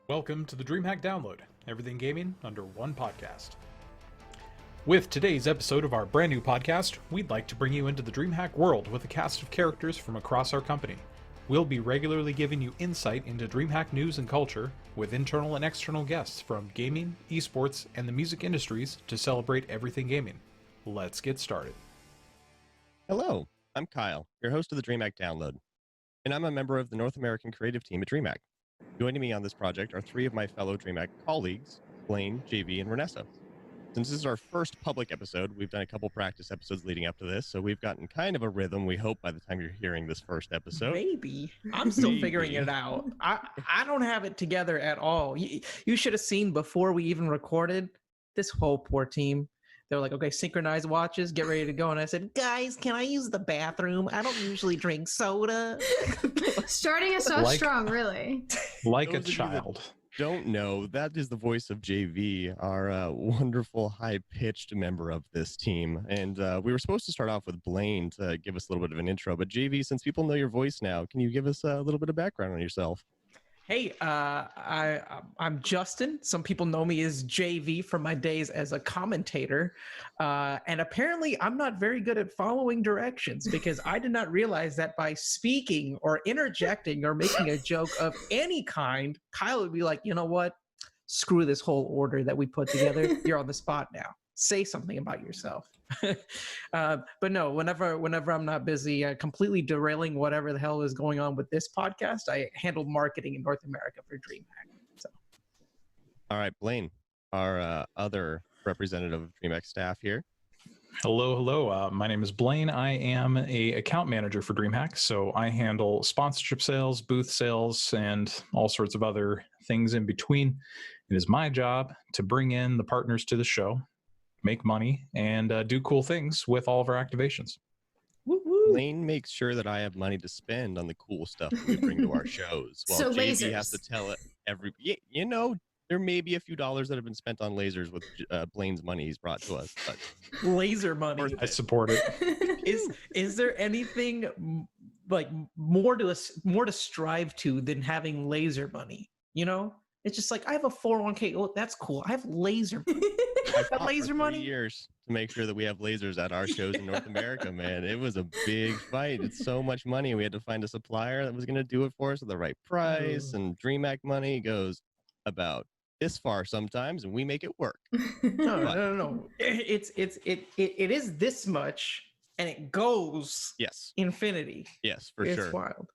Welcome to the DreamHack Download, everything gaming under one podcast. With today's episode of our brand new podcast, we'd like to bring you into the DreamHack world with a cast of characters from across our company. We'll be regularly giving you insight into DreamHack news and culture, with internal and external guests from gaming, esports, and the music industries to celebrate everything gaming. Let's get started. Hello, I'm Kyle, your host of the DreamHack Download, and I'm a member of the North American creative team at DreamHack. Joining me on this project are three of my fellow DreamHack colleagues, Blaine, JV, and Renessa. Since this is our first public episode, we've done a couple practice episodes leading up to this, so we've gotten kind of a rhythm, we hope, by the time you're hearing this first episode. Maybe. I'm still figuring it out. I don't have it together at all. You should have seen before we even recorded, this whole poor team. They were like, okay, synchronize watches, get ready to go. And I said, guys, can I use the bathroom? I don't usually drink soda. Starting us off strong, really. Like a child. Don't know, that is the voice of JV, our wonderful high-pitched member of this team. And we were supposed to start off with Blaine to give us a little bit of an intro. But JV, since people know your voice now, can you give us a little bit of background on yourself? Hey, I'm Justin. Some people know me as JV from my days as a commentator. And apparently I'm not very good at following directions because I did not realize that by speaking or interjecting or making a joke of any kind, Kyle would be like, you know what? Screw this whole order that we put together. You're on the spot now. Say something about yourself. But no, whenever I'm not busy completely derailing whatever the hell is going on with this podcast, I handle marketing in North America for DreamHack. So, all right, Blaine, our other representative of DreamHack staff here. Hello. My name is Blaine. I am a account manager for DreamHack, so I handle sponsorship sales, booth sales, and all sorts of other things in between. It is my job to bring in the partners to the show, make money, and do cool things with all of our activations. woo-woo. Blaine makes sure that I have money to spend on the cool stuff that we bring to our shows. While So JV lasers. has to tell it there may be a few dollars that have been spent on lasers with Blaine's money he's brought to us. But Laser money. I support it. Is there anything like more to strive to than having laser money? You know, it's just like I have a 401k. Oh, that's cool. I have laser money. I fought laser for money? 3 years to make sure that we have lasers at our shows in North America, man. It was a big fight. It's so much money. We had to find a supplier that was going to do it for us at the right price. And DreamHack money goes about this far sometimes, and we make it work. No. It is this much, and it goes Yes. infinity. Yes, for It's sure. wild.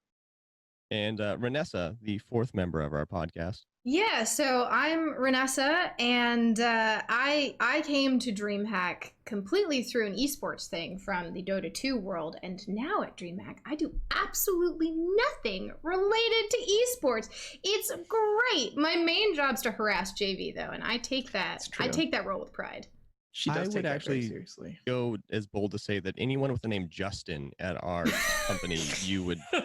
And Renessa, the fourth member of our podcast. Yeah, so I'm Renessa, and I came to DreamHack completely through an esports thing from the Dota 2 world, and now at DreamHack, I do absolutely nothing related to esports. It's great. My main job's to harass JV though, and I take that role with pride. She does I take would that actually very seriously. Go as bold to say that anyone with the name Justin at our company, you would be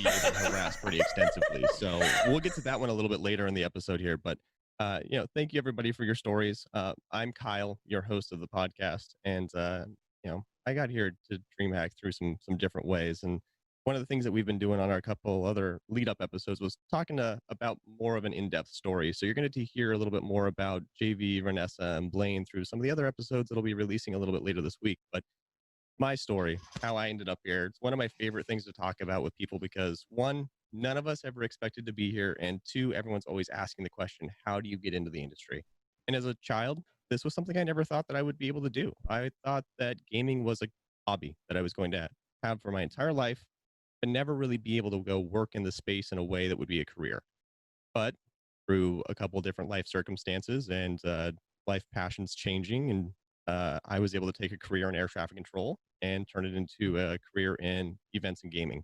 able to harass pretty extensively. So we'll get to that one a little bit later in the episode here. But, thank you everybody for your stories. I'm Kyle, your host of the podcast. And, I got here to DreamHack through some different ways. And one of the things that we've been doing on our couple other lead-up episodes was talking about more of an in-depth story. So you're going to hear a little bit more about JV, Renessa, and Blaine through some of the other episodes that will be releasing a little bit later this week. But my story, how I ended up here, it's one of my favorite things to talk about with people because, one, none of us ever expected to be here, and two, everyone's always asking the question, how do you get into the industry? And as a child, this was something I never thought that I would be able to do. I thought that gaming was a hobby that I was going to have for my entire life, but never really be able to go work in the space in a way that would be a career. But through a couple of different life circumstances and life passions changing, and I was able to take a career in air traffic control and turn it into a career in events and gaming.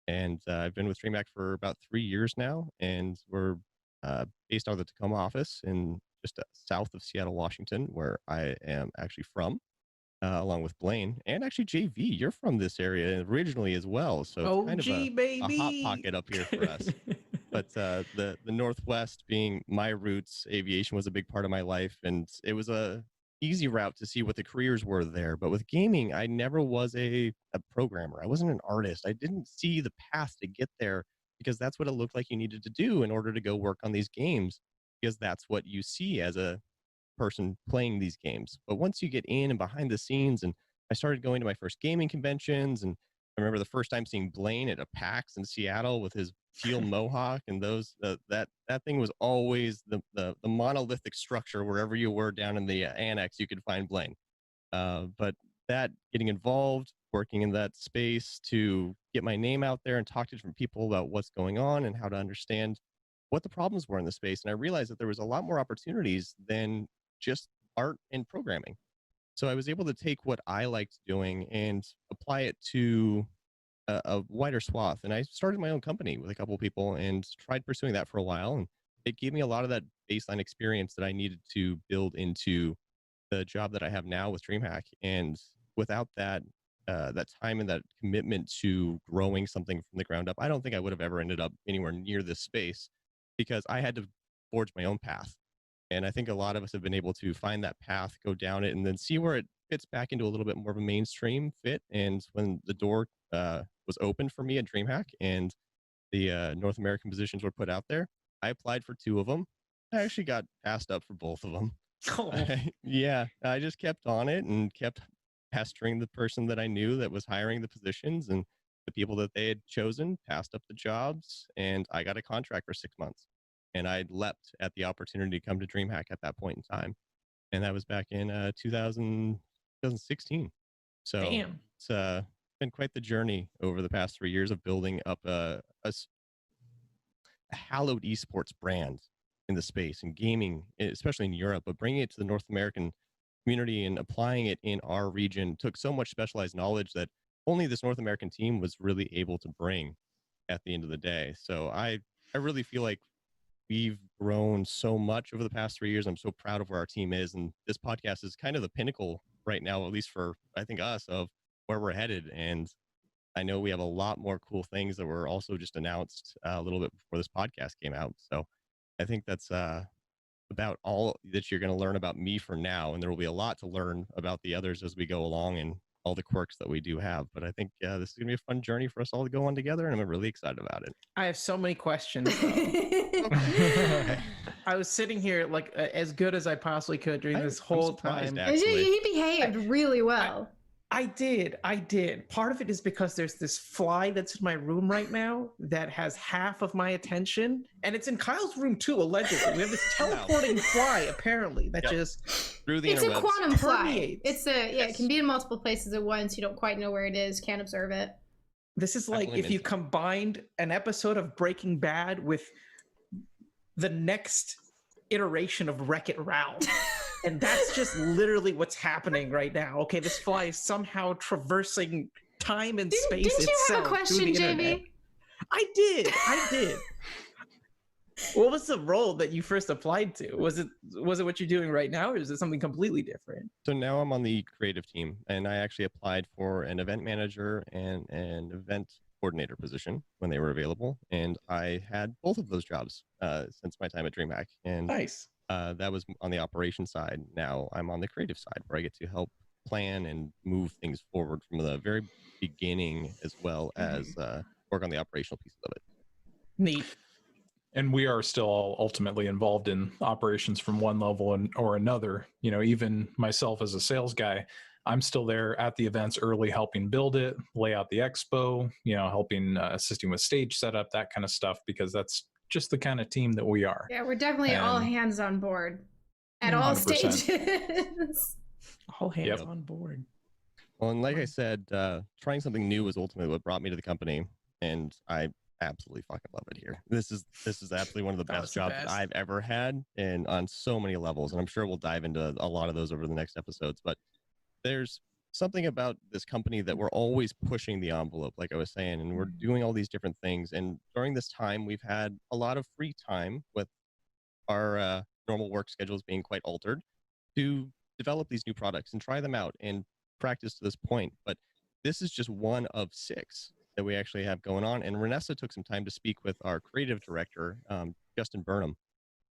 And I've been with DreamHack for about 3 years now, and we're based out of the Tacoma office in just south of Seattle, Washington, where I am actually from. Along with Blaine and actually JV, you're from this area originally as well, so it's kind of a hot pocket up here for us. But the Northwest being my roots, aviation was a big part of my life, and it was a easy route to see what the careers were there. But with gaming, I never was a programmer. I wasn't an artist. I didn't see the path to get there because that's what it looked like you needed to do in order to go work on these games, because that's what you see as a person playing these games. But once you get in and behind the scenes, and I started going to my first gaming conventions, and I remember the first time seeing Blaine at a PAX in Seattle with his teal mohawk, and those that thing was always the monolithic structure. Wherever you were down in the annex, you could find Blaine. But that getting involved, working in that space to get my name out there and talk to different people about what's going on and how to understand what the problems were in the space. And I realized that there was a lot more opportunities than just art and programming. So I was able to take what I liked doing and apply it to a wider swath. And I started my own company with a couple of people and tried pursuing that for a while. And it gave me a lot of that baseline experience that I needed to build into the job that I have now with DreamHack. And without that, that time and that commitment to growing something from the ground up, I don't think I would have ever ended up anywhere near this space, because I had to forge my own path. And I think a lot of us have been able to find that path, go down it, and then see where it fits back into a little bit more of a mainstream fit. And when the door was opened for me at DreamHack and the North American positions were put out there, I applied for 2 of them. I actually got passed up for both of them. Oh. Yeah, I just kept on it and kept pestering the person that I knew that was hiring the positions, and the people that they had chosen passed up the jobs, and I got a contract for 6 months. And I leapt at the opportunity to come to DreamHack at that point in time. And that was back in 2016. So Damn. It's been quite the journey over the past 3 years of building up a hallowed esports brand in the space and gaming, especially in Europe, but bringing it to the North American community and applying it in our region took so much specialized knowledge that only this North American team was really able to bring at the end of the day. So I really feel like we've grown so much over the past 3 years. I'm so proud of where our team is. And this podcast is kind of the pinnacle right now, at least for, I think, us, of where we're headed. And I know we have a lot more cool things that were also just announced a little bit before this podcast came out. So I think that's about all that you're going to learn about me for now. And there will be a lot to learn about the others as we go along and all the quirks that we do have. But I think this is going to be a fun journey for us all to go on together, and I'm really excited about it. I have so many questions. I was sitting here like as good as I possibly could during this whole time. Actually. He behaved really well. I did. Part of it is because there's this fly that's in my room right now that has half of my attention, and it's in Kyle's room too, allegedly. We have this teleporting fly, apparently, that just through the It's a interwebs. quantum fly. Permeates. It's it can be in multiple places at once. You don't quite know where it is, can't observe it. This is like Definitely if you mental. combined an episode of Breaking Bad with the next iteration of Wreck-It Ralph. And that's just literally what's happening right now. Okay, this fly is somehow traversing time and space Didn't you itself have a question, through the internet. JB? I did. What was the role that you first applied to? Was it what you're doing right now, or is it something completely different? So now I'm on the creative team, and I actually applied for an event manager and an event coordinator position when they were available. And I had both of those jobs since my time at DreamHack. And Nice. that was on the operations side. Now I'm on the creative side, where I get to help plan and move things forward from the very beginning, as well as work on the operational pieces of it. Neat. And we are still all ultimately involved in operations from one level or another. You know, even myself as a sales guy, I'm still there at the events early, helping build it, lay out the expo, you know, helping assisting with stage setup, that kind of stuff, because that's just the kind of team that we are. Yeah, we're definitely all And- hands on board at all 100%. stages. All hands Yep. on board. Well, and like I said, trying something new was ultimately what brought me to the company, and I absolutely fucking love it here. This is absolutely one of the Oh, best it's the jobs best. I've ever had, and on so many levels. And I'm sure we'll dive into a lot of those over the next episodes. But there's something about this company that we're always pushing the envelope, like I was saying, and we're doing all these different things. And during this time, we've had a lot of free time with our normal work schedules being quite altered to develop these new products and try them out and practice to this point. But this is just one of 6 that we actually have going on. And Renessa took some time to speak with our creative director, Justin Burnham.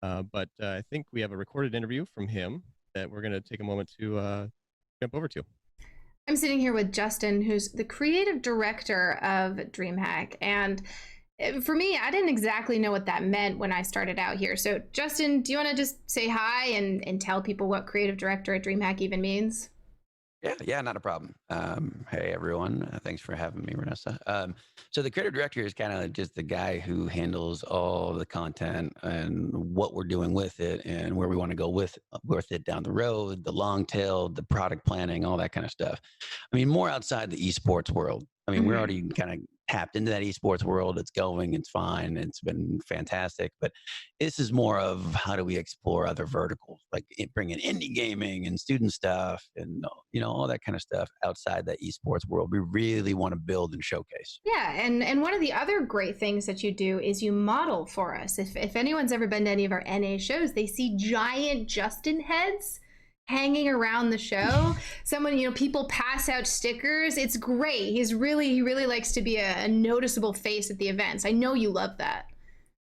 But I think we have a recorded interview from him that we're going to take a moment to jump over to. I'm sitting here with Justin, who's the creative director of DreamHack. And For me, I didn't exactly know what that meant when I started out here. So, Justin, do you want to just say hi and tell people what creative director at DreamHack even means? Yeah, not a problem. Hey, everyone. Thanks for having me, Vanessa. So the creative director is kind of just the guy who handles all the content and what we're doing with it and where we want to go with it down the road, the long tail, the product planning, all that kind of stuff. I mean, more outside the esports world. I mean, we're Mhm. already kind of tapped into that esports world. It's going, it's fine, it's been fantastic. But this is more of how do we explore other verticals, like bring in indie gaming and student stuff and all that kind of stuff outside that esports world. We really want to build and showcase. Yeah, and one of the other great things that you do is you model for us. If anyone's ever been to any of our NA shows, they see giant Justin heads hanging around the show. People pass out stickers. It's great. He really likes to be a noticeable face at the events. I know you love that.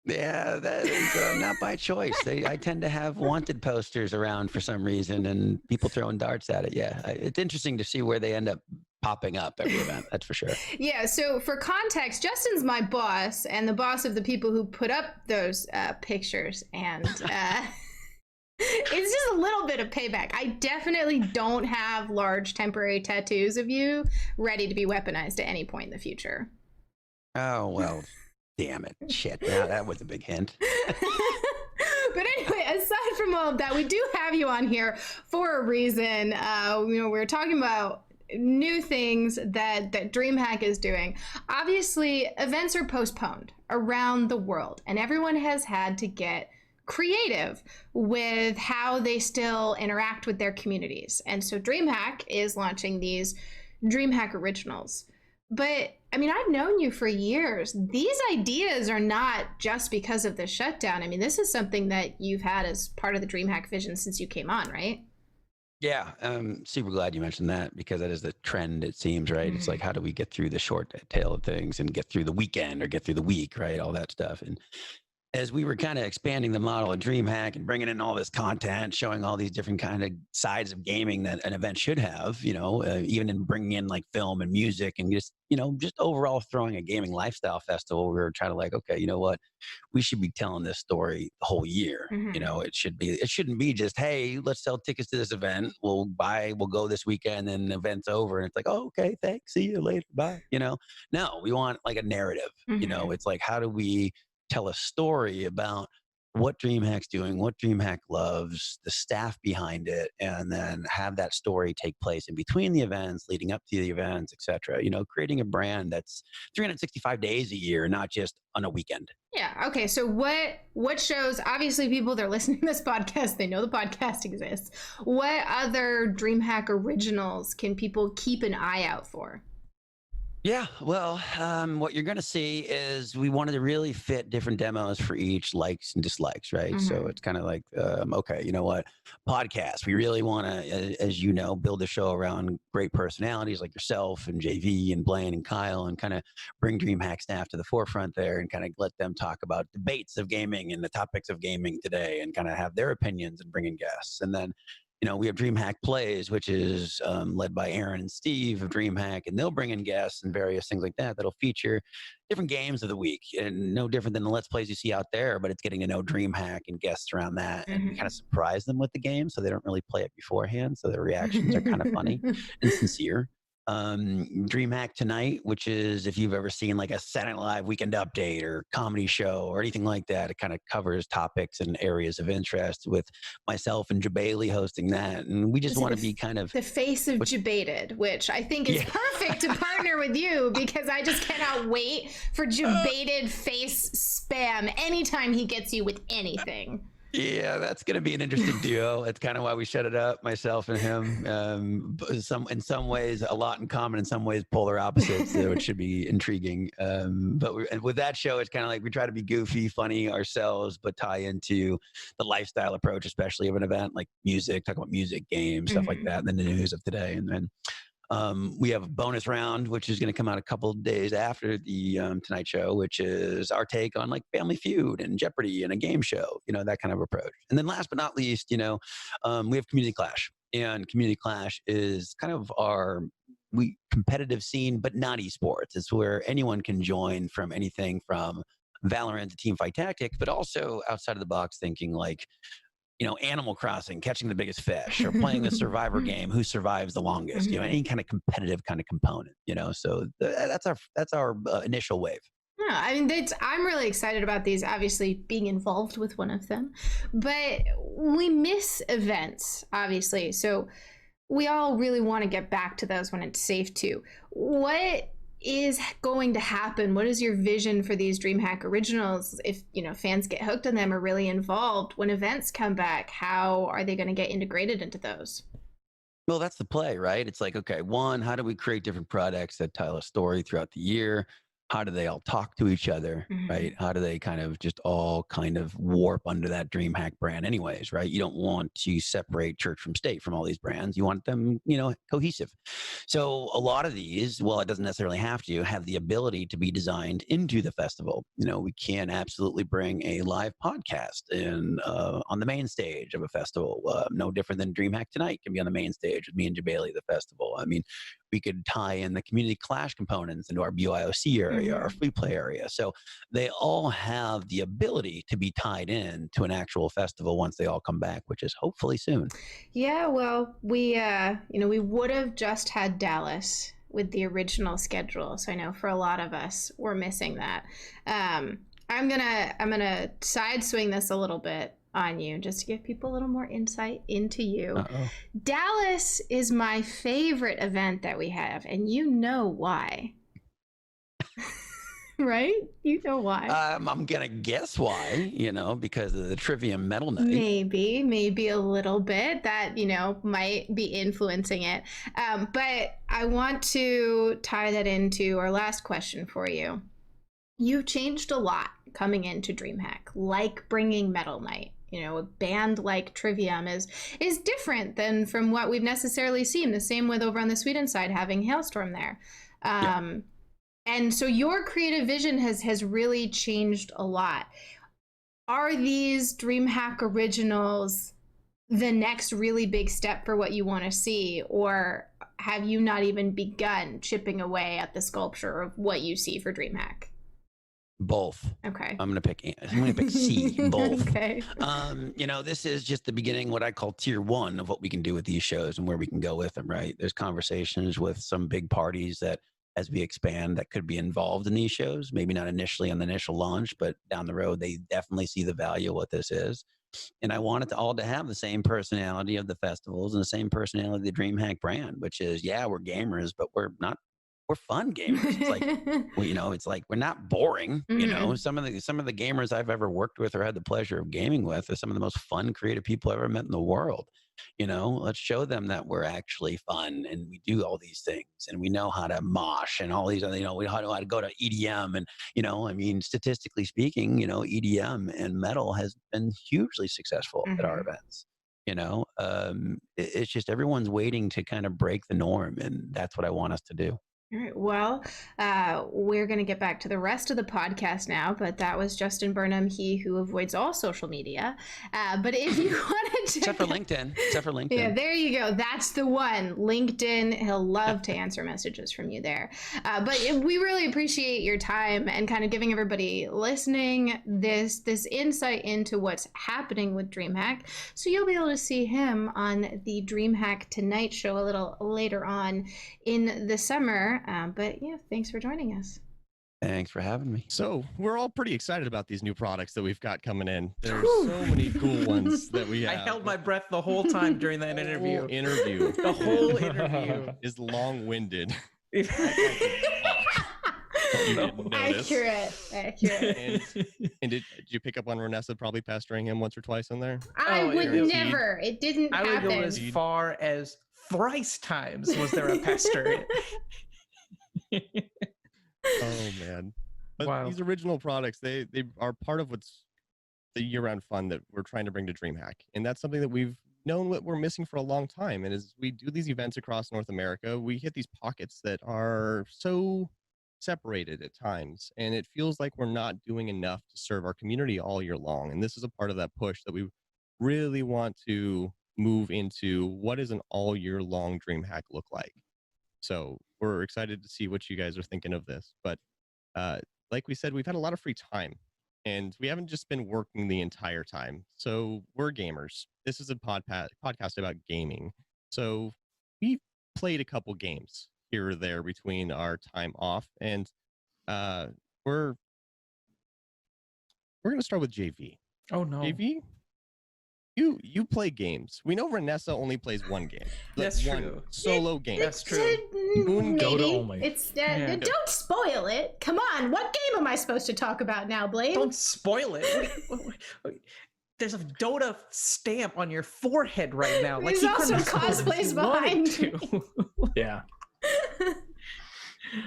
Yeah, that is not by choice. I tend to have wanted posters around for some reason, and people throwing darts at it. Yeah, it's interesting to see where they end up popping up every event. That's for sure. Yeah, so for context, Justin's my boss and the boss of the people who put up those pictures. And it's just a little bit of payback. I definitely don't have large temporary tattoos of you ready to be weaponized at any point in the future. Oh, well, damn it. Shit. Now that was a big hint. But anyway, aside from all of that, we do have you on here for a reason. We're talking about new things that DreamHack is doing. Obviously, events are postponed around the world, and everyone has had to get creative with how they still interact with their communities. And so DreamHack is launching these DreamHack Originals. But I mean, I've known you for years. These ideas are not just because of the shutdown. I mean, this is something that you've had as part of the DreamHack vision since you came on, right? Yeah, I'm super glad you mentioned that because that is the trend, it seems, right? It's like, how do we get through the short tail of things and get through the weekend or get through the week, right? All that stuff. And as we were kind of expanding the model of DreamHack and bringing in all this content, showing all these different kind of sides of gaming that an event should have, even in bringing in like film and music and just overall throwing a gaming lifestyle festival, we were trying to like, okay, you know what, we should be telling this story the whole year. It shouldn't be just, hey, let's sell tickets to this event. We'll go this weekend and the event's over. And it's like, oh, okay, thanks. See you later. Bye. No, we want like a narrative, it's like, how do we tell a story about what DreamHack's doing, what DreamHack loves, the staff behind it, and then have that story take place in between the events, leading up to the events, etc. Creating a brand that's 365 days a year, not just on a weekend. Yeah. Okay. So what shows, obviously people that are listening to this podcast, they know the podcast exists. What other DreamHack originals can people keep an eye out for? Yeah, well, what you're going to see is we wanted to really fit different demos for each likes and dislikes, right? So it's kind of like, okay, you know what? Podcast. We really want to, as you know, build a show around great personalities like yourself and JV and Blaine and Kyle and kind of bring DreamHack staff to the forefront there and kind of let them talk about debates of gaming and the topics of gaming today and kind of have their opinions and bring in guests. And then we have DreamHack Plays, which is led by Aaron and Steve of DreamHack, and they'll bring in guests and various things like that that'll feature different games of the week, and no different than the Let's Plays you see out there, but it's getting to know DreamHack and guests around that, and we kind of surprise them with the game, so they don't really play it beforehand, so their reactions are kind of funny and sincere. DreamHack Tonight, which is if you've ever seen like a Saturday Night Live weekend update or comedy show or anything like that, it kind of covers topics and areas of interest with myself and Jabali hosting that. And we just want to be kind of the face of Jabated, which I think is perfect to partner with you because I just cannot wait for Jabated face spam anytime he gets you with anything. Yeah, that's going to be an interesting duo. That's kind of why we shut it up, myself and him. In some ways, a lot in common. In some ways, polar opposites. So it should be intriguing. But with that show, it's kind of like we try to be goofy, funny ourselves, but tie into the lifestyle approach, especially of an event like music, talk about music, games, stuff like that, and then the news of today. And then we have a bonus round, which is going to come out a couple of days after the Tonight Show, which is our take on like Family Feud and Jeopardy and a game show, that kind of approach. And then last but not least, we have Community Clash. And Community Clash is kind of our competitive scene, but not esports. It's where anyone can join, from anything from Valorant to Teamfight Tactics, but also outside of the box thinking like, Animal Crossing, catching the biggest fish, or playing a survivor game, who survives the longest, any kind of competitive kind of component, so that's our initial wave. No, I mean, I'm really excited about these, obviously being involved with one of them, but we miss events, obviously. So we all really want to get back to those when it's safe to. What is going to happen? What is your vision for these DreamHack originals? If, fans get hooked on them, are really involved, when events come back, how are they going to get integrated into those? Well, that's the play, right? It's like, okay, one, how do we create different products that tell a story throughout the year? How do they all talk to each other, right? How do they kind of just all kind of warp under that DreamHack brand anyways, right? You don't want to separate church from state from all these brands. You want them, cohesive. So a lot of these, well, it doesn't necessarily have the ability to be designed into the festival. We can absolutely bring a live podcast in on the main stage of a festival. No different than DreamHack Tonight can be on the main stage with me and Jabali, the festival. I mean, we could tie in the community clash components into our BYOC area, our free play area. So they all have the ability to be tied in to an actual festival once they all come back, which is hopefully soon. Yeah, well, we would have just had Dallas with the original schedule. So I know for a lot of us, we're missing that. I'm gonna side swing this a little bit on you just to give people a little more insight into you. Dallas is my favorite event that we have, and you know why. Right? You know why. I'm gonna guess why, because of the Trivia Metal Night. Maybe a little bit that, might be influencing it. But I want to tie that into our last question for you. You've changed a lot coming into DreamHack, like bringing Metal Night. A band like Trivium is different than from what we've necessarily seen. The same with over on the Sweden side, having Hailstorm there. And so your creative vision has really changed a lot. Are these DreamHack originals the next really big step for what you want to see? Or have you not even begun chipping away at the sculpture of what you see for DreamHack? Both. Okay. I'm gonna pick C. Both. Okay. This is just the beginning, what I call tier one of what we can do with these shows and where we can go with them, right? There's conversations with some big parties that, as we expand, that could be involved in these shows. Maybe not initially on the initial launch, but down the road, they definitely see the value of what this is. And I want it all to have the same personality of the festivals and the same personality of the DreamHack brand, which is, we're gamers, but we're not. We're fun gamers. It's like, it's like we're not boring. Some of the gamers I've ever worked with or had the pleasure of gaming with are some of the most fun, creative people I've ever met in the world. Let's show them that we're actually fun and we do all these things and we know how to mosh and all these other, we know how to go to EDM and, statistically speaking, EDM and metal has been hugely successful at our events. It's just everyone's waiting to kind of break the norm, and that's what I want us to do. All right. Well, we're going to get back to the rest of the podcast now, but that was Justin Burnham, he who avoids all social media. But if you want to Except for LinkedIn. Yeah, there you go. That's the one. LinkedIn. He'll love to answer messages from you there. But we really appreciate your time and kind of giving everybody listening this insight into what's happening with DreamHack. So you'll be able to see him on the DreamHack Tonight show a little later on in the summer. But yeah, thanks for joining us. Thanks for having me. So we're all pretty excited about these new products that we've got coming in. There's so many cool ones that we have. I held my breath the whole time during that interview. The whole interview is long-winded. You didn't notice. Accurate. And did you pick up on Renessa probably pestering him once or twice in there? I would never. It didn't happen. I would go as far as thrice times was there a pester. Oh man. But wow. These original products, they are part of what's the year-round fun that we're trying to bring to DreamHack. And that's something that we've known what we're missing for a long time. And as we do these events across North America, we hit these pockets that are so separated at times. And it feels like we're not doing enough to serve our community all year long. And this is a part of that push that we really want to move into. What does an all year long DreamHack look like? So we're excited to see what you guys are thinking of this. But like we said, we've had a lot of free time, and we haven't just been working the entire time. So we're gamers. This is a podcast about gaming. So we played a couple games here or there between our time off, and we're going to start with JV. Oh no. JV, you play games. We know Renessa only plays one game. That's one true. solo game. That's true. Maybe. Dota only. It's Yeah. Don't spoil it. Come on, what game am I supposed to talk about now, Blaine? Don't spoil it. There's a Dota stamp on your forehead right now. There's you also couldn't spoil it if cosplays you wanted behind to. Yeah.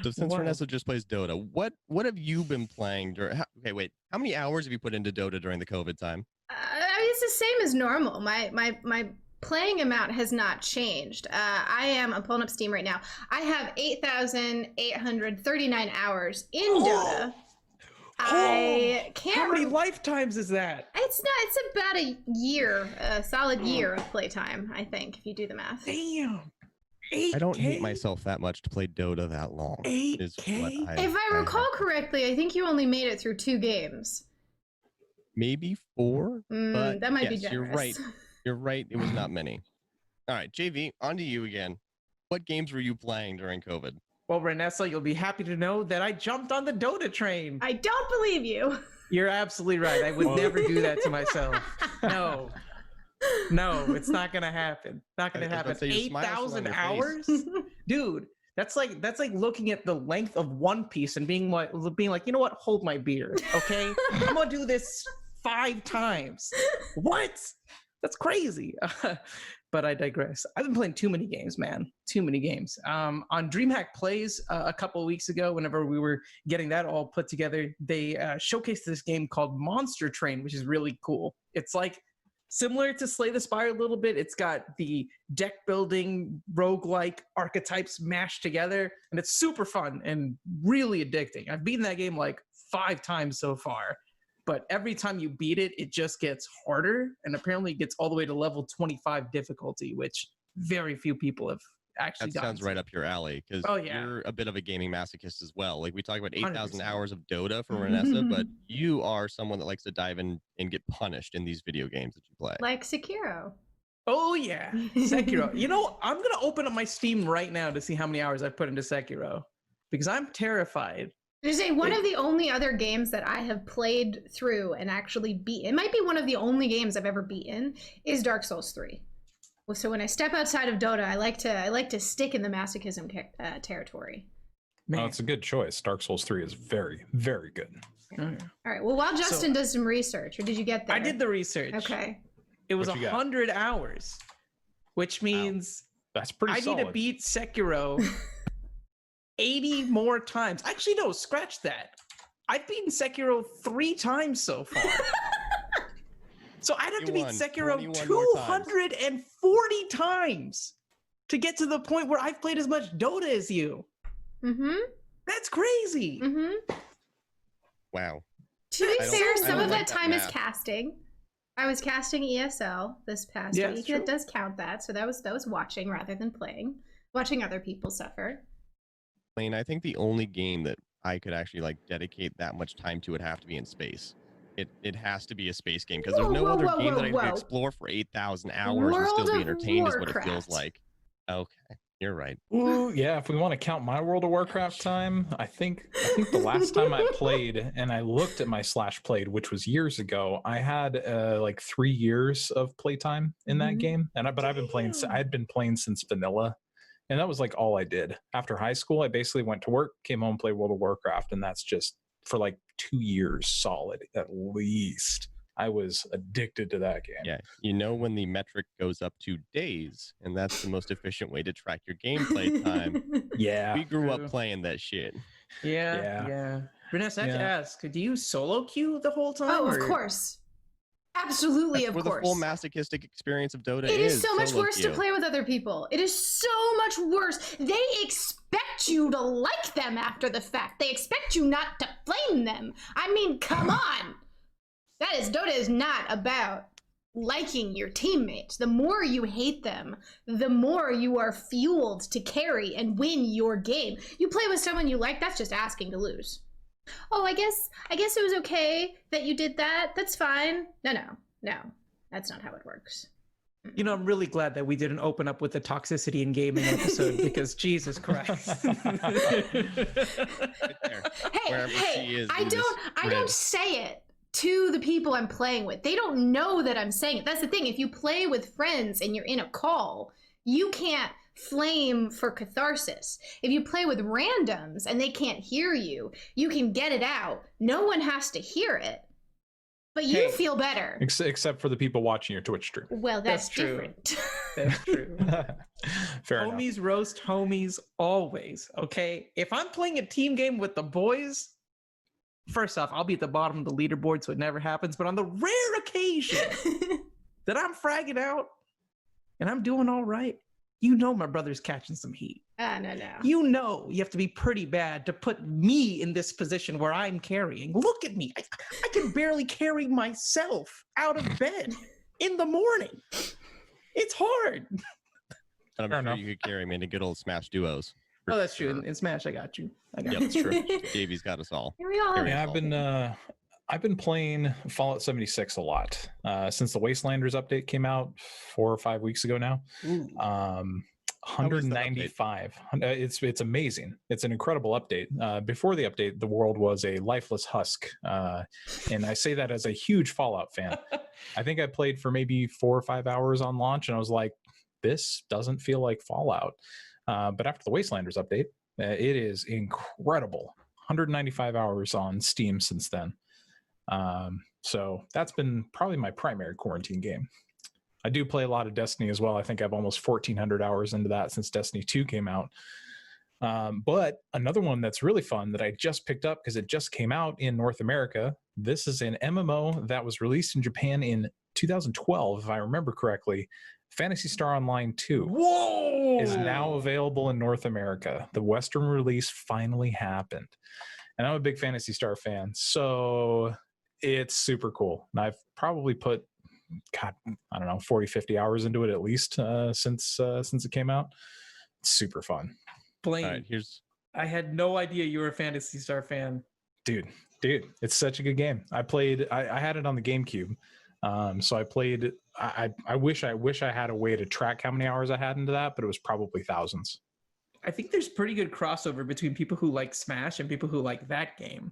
So since Wow. Renessa just plays Dota, what have you been playing during? Okay, wait. How many hours have you put into Dota during the COVID time? It's the same as normal. My playing amount has not changed. I'm pulling up Steam right now. I have 8,839 hours in Dota. I can't. How many lifetimes is that? It's about a year, a solid year of playtime. I think if you do the math. Damn. I don't 8K? hate myself that much to play Dota that long. 8K? If I recall correctly, I think you only made it through 2 games. Maybe 4. But That might be yes, generous. You're right. You're right. It was not many. All right, JV, on to you again. What games were you playing during COVID? Well, Renessa, you'll be happy to know that I jumped on the Dota train. I don't believe you. You're absolutely right. I would never do that to myself. No. No, it's not gonna happen. Not gonna I was about happen. to say, your smile's still on 8,000 your hours, dude. That's like looking at the length of One Piece and being like, you know what? Hold my beer, okay? I'm gonna do this 5 times. What? That's crazy. But I digress. I've been playing too many games, man. Too many games. On DreamHack Plays a couple of weeks ago, whenever we were getting that all put together, they showcased this game called Monster Train, which is really cool. It's like similar to Slay the Spire a little bit. It's got the deck building roguelike archetypes mashed together, and it's super fun and really addicting. I've beaten that game like 5 times so far, but every time you beat it, it just gets harder, and apparently it gets all the way to level 25 difficulty, which very few people have actually That gotten sounds to. right up your alley, because Oh, yeah. you're a bit of a gaming masochist as well. Like we talk about 8,000 100%. hours of Dota for Renessa, but you are someone that likes to dive in and get punished in these video games that you play. Like Sekiro. Oh yeah, Sekiro. You know, I'm gonna open up my Steam right now to see how many hours I've put into Sekiro, because I'm terrified. There's one of the only other games that I have played through and actually beat. It might be one of the only games I've ever beaten is Dark Souls 3. So when I step outside of Dota, I like to stick in the masochism territory. Man. Oh, it's a good choice. Dark Souls 3 is very, very good. Oh, yeah. All right. Well, while Justin does some research, or did you get there? I did the research. Okay. It was What you got? 100 hours, which means That's pretty I solid. need to beat Sekiro 80 more times. Actually, no, scratch that. I've beaten Sekiro 3 times so far. So I'd have to beat 21 Sekiro more times. 240 times to get to the point where I've played as much Dota as you. Mm-hmm. That's crazy. Mm-hmm. Wow. To be I don't- fair, I some don't of like that that time is math. casting. I was casting ESL this past Yeah, week. it's true. It does count that. So that was watching rather than playing. Watching other people suffer. Lane, I think the only game that I could actually like dedicate that much time to would have to be in space. It has to be a space game, because there's Whoa, no whoa, other whoa, game whoa, that I whoa. could explore for 8,000 hours and World still be of entertained is what it Warcraft. feels like. Okay, you're right. Ooh, yeah, if we want to count my World of Warcraft time, I think the last time I played and I looked at my /played, which was years ago, I had like 3 years of playtime in that Mhm. game. But I've been playing Damn. I'd been playing since vanilla. And that was like all I did. After high school, I basically went to work, came home, played World of Warcraft, and that's just for like 2 years solid at least. I was addicted to that game. Yeah, you know when the metric goes up to days, and that's the most efficient way to track your gameplay time. Yeah. We grew True. up playing that shit. Yeah. Vanessa, I have to Yeah. ask, do you solo queue the whole time? Oh, of or- course. Absolutely, That's of where course. the full masochistic experience of Dota It is so much solo worse to queue. play with other people. It is so much worse. They expect you to like them after the fact. They expect you not to flame them. I mean, come on. Dota is not about liking your teammates. The more you hate them, the more you are fueled to carry and win your game. You play with someone you like, that's just asking to lose. Oh, I guess it was okay that you did that. That's fine. No. That's not how it works. You know, I'm really glad that we didn't open up with the toxicity in gaming episode because Jesus Christ. Hey, I don't say it to the people I'm playing with. They don't know that I'm saying it. That's the thing. If you play with friends and you're in a call, you can't flame for catharsis. If you play with randoms and they can't hear you, you can get it out. No one has to hear it. But you feel better. Except for the people watching your Twitch stream. Well, that's different. That's true. Fair Homies enough. roast homies always, okay? If I'm playing a team game with the boys, first off, I'll be at the bottom of the leaderboard, so it never happens. But on the rare occasion that I'm fragging out and I'm doing all right, you know my brother's catching some heat. No. You know you have to be pretty bad to put me in this position where I'm carrying. Look at me. I can barely carry myself out of bed in the morning. It's hard. I'm sure you could carry me into good old Smash duos. Oh, that's true. In Smash, I got you. Yep, that's true. JV's got us all. Here we all Yeah, I've been playing Fallout 76 a lot since the Wastelanders update came out 4 or 5 weeks ago now. 195. It's amazing. It's an incredible update. Before the update, the world was a lifeless husk, and I say that as a huge Fallout fan. I think I played for maybe 4 or 5 hours on launch, and I was like, "This doesn't feel like Fallout." But after the Wastelanders update, it is incredible. 195 hours on Steam since then. So that's been probably my primary quarantine game. I do play a lot of Destiny as well. I think I have almost 1,400 hours into that since Destiny 2 came out. But another one that's really fun that I just picked up because it just came out in North America. This is an MMO that was released in Japan in 2012, if I remember correctly. Phantasy Star Online 2 is now available in North America. The Western release finally happened. And I'm a big Phantasy Star fan, so it's super cool. And I've probably put, God, I don't know, 40, 50 hours into it at least since it came out. It's super fun. Blaine, All right, I had no idea you were a Phantasy Star fan. Dude, it's such a good game. I had it on the GameCube. So I played, I wish I had a way to track how many hours I had into that, but it was probably thousands. I think there's pretty good crossover between people who like Smash and people who like that game.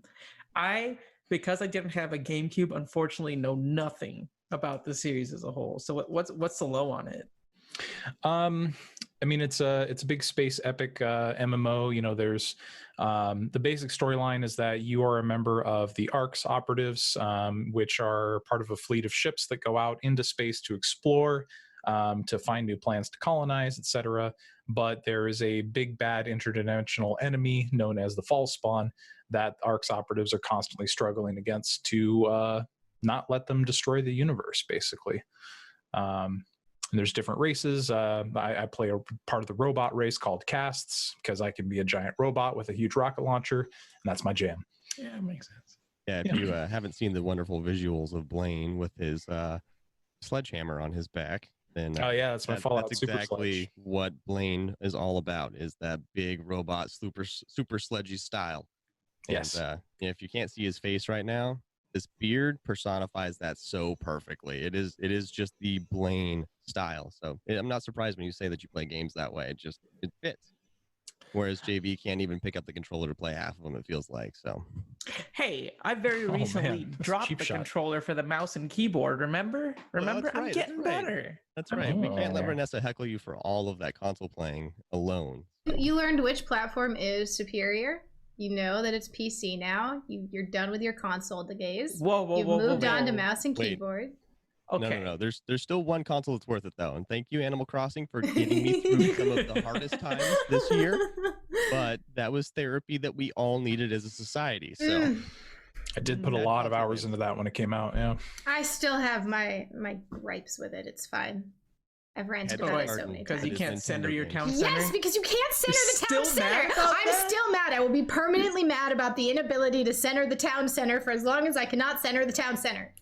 Because I didn't have a GameCube, unfortunately know nothing about the series as a whole. So what's the low on it? I mean, it's a big space epic MMO. You know, there's the basic storyline is that you are a member of the ARCS operatives, which are part of a fleet of ships that go out into space to explore, to find new planets to colonize, etc. But there is a big bad interdimensional enemy known as the False Spawn that ARCS operatives are constantly struggling against to not let them destroy the universe, basically. And there's different races. I play a part of the robot race called Casts because I can be a giant robot with a huge rocket launcher, and that's my jam. Yeah, it makes sense. Yeah, if you haven't seen the wonderful visuals of Blaine with his sledgehammer on his back, then that's my Fallout that's Super exactly Sledge. what Blaine is all about, is that big robot super sledgy style. Yes. And, if you can't see his face right now, this beard personifies that so perfectly. It is just the Blaine style. So I'm not surprised when you say that you play games that way. It fits. Whereas JV can't even pick up the controller to play half of them, it feels like. So, hey, I very recently dropped the shot. controller for the mouse and keyboard. Remember? that's I'm right, getting that's right. better. That's right. We can't let Oh. Vanessa heckle you for all of that console playing alone. You learned which platform is superior. You know that it's PC now. You're done with your console days. Whoa, You've moved on to whoa. mouse and Wait. keyboard. Okay. No. There's still one console that's worth it though. And thank you, Animal Crossing, for getting me through some of the hardest times this year. But that was therapy that we all needed as a society. So I did put a That lot of console hours is- into that when it came out. Yeah. I still have my gripes with it. It's fine. I've ranted Head about it start so many Because times. you It is can't center Nintendo your games. town center. Yes, because you can't center You're the town still mad center. about I'm that? still mad. I will be permanently mad about the inability to center the town center for as long as I cannot center the town center.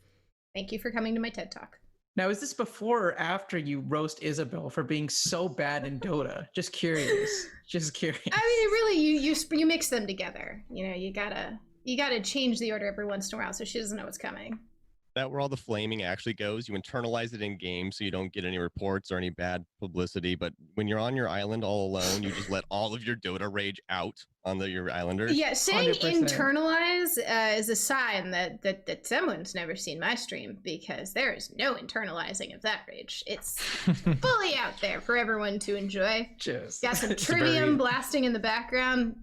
Thank you for coming to my TED Talk. Now, is this before or after you roast Isabel for being so bad in Dota? Just curious. Just curious. I mean, really, you mix them together. You know, you gotta change the order every once in a while so she doesn't know what's coming. That where all the flaming actually goes. You internalize it in game so you don't get any reports or any bad publicity. But when you're on your island all alone, you just let all of your Dota rage out on your islanders. Yeah, saying 100%. internalize is a sign that someone's never seen my stream, because there is no internalizing of that rage. It's fully out there for everyone to enjoy. Just Got some It's trivium very- blasting in the background.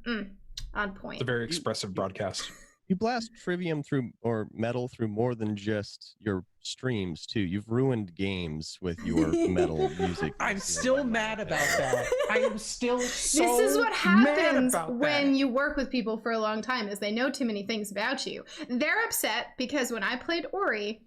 On point. It's a very expressive broadcast. You blast trivium through or metal through more than just your streams too. You've ruined games with your metal music. I'm still mad about that. I am still so This is what mad happens about when that. you work with people for a long time, is they know too many things about you. They're upset because when I played Ori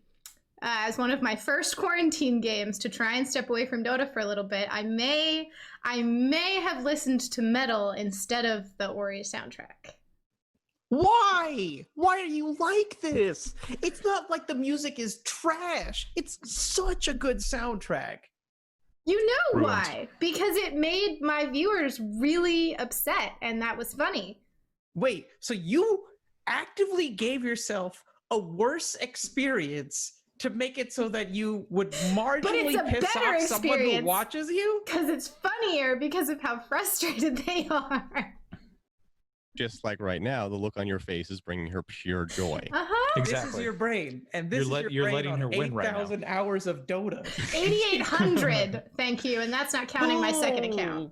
as one of my first quarantine games to try and step away from Dota for a little bit, I may have listened to metal instead of the Ori soundtrack. Why? Why are you like this? It's not like the music is trash. It's such a good soundtrack. You know Ruined. why? Because it made my viewers really upset, and that was funny. Wait, so you actively gave yourself a worse experience to make it so that you would marginally a piss better off someone who experience. watches you? Because it's funnier because of how frustrated they are. Just like right now, the look on your face is bringing her pure joy. Uh-huh. This is Exactly. your brain, and this is your you're brain letting on her win right now. 8,000 hours of Dota. 8,800, thank you, and that's not counting my second account.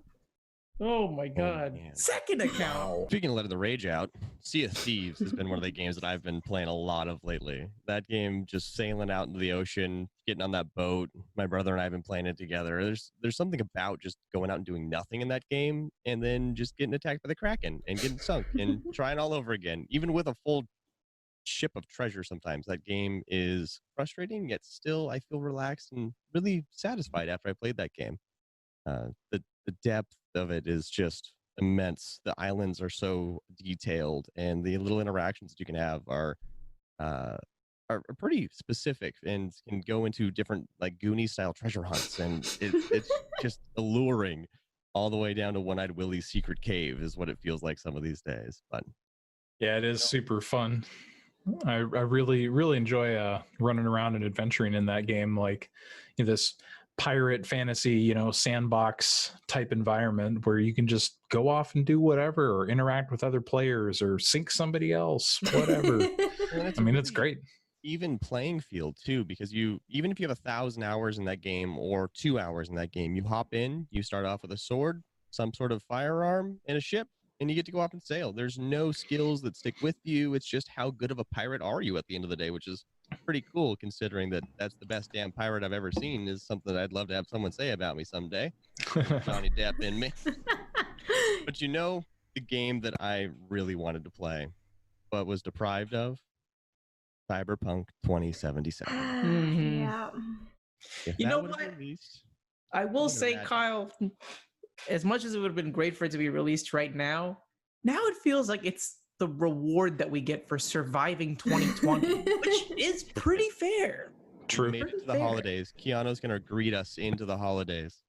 Oh my god. man. Second account. Speaking of letting the rage out, Sea of Thieves has been one of the games that I've been playing a lot of lately. That game, just sailing out into the ocean, getting on that boat. My brother and I have been playing it together. There's something about just going out and doing nothing in that game, and then just getting attacked by the Kraken and getting sunk and trying all over again. Even with a full ship of treasure, sometimes that game is frustrating, yet still I feel relaxed and really satisfied after I played that game. The depth of it is just immense. The islands are so detailed, and the little interactions that you can have are pretty specific and can go into different like Goonie style treasure hunts, and it's just alluring all the way down to One-Eyed Willie's secret cave is what it feels like some of these days. But Yeah, it is super fun. I really enjoy running around and adventuring in that game, like this pirate fantasy, sandbox type environment where you can just go off and do whatever, or interact with other players, or sink somebody else, whatever. I mean, it's great. Even playing field too, because even if you have 1,000 hours in that game or 2 hours in that game, you hop in, you start off with a sword, some sort of firearm, and a ship, and you get to go off and sail. There's no skills that stick with you. It's just how good of a pirate are you at the end of the day, which is pretty cool considering that that's the best damn pirate I've ever seen, is something that I'd love to have someone say about me someday. Johnny Depp in me. But the game that I really wanted to play but was deprived of? Cyberpunk 2077. Mhm. Yeah. If You that know would've what? released, I will say, imagine. Kyle, as much as it would have been great for it to be released right now it feels like it's the reward that we get for surviving 2020, which is pretty fair. True. We made it to the Fair. holidays. Keanu's gonna greet us into the holidays.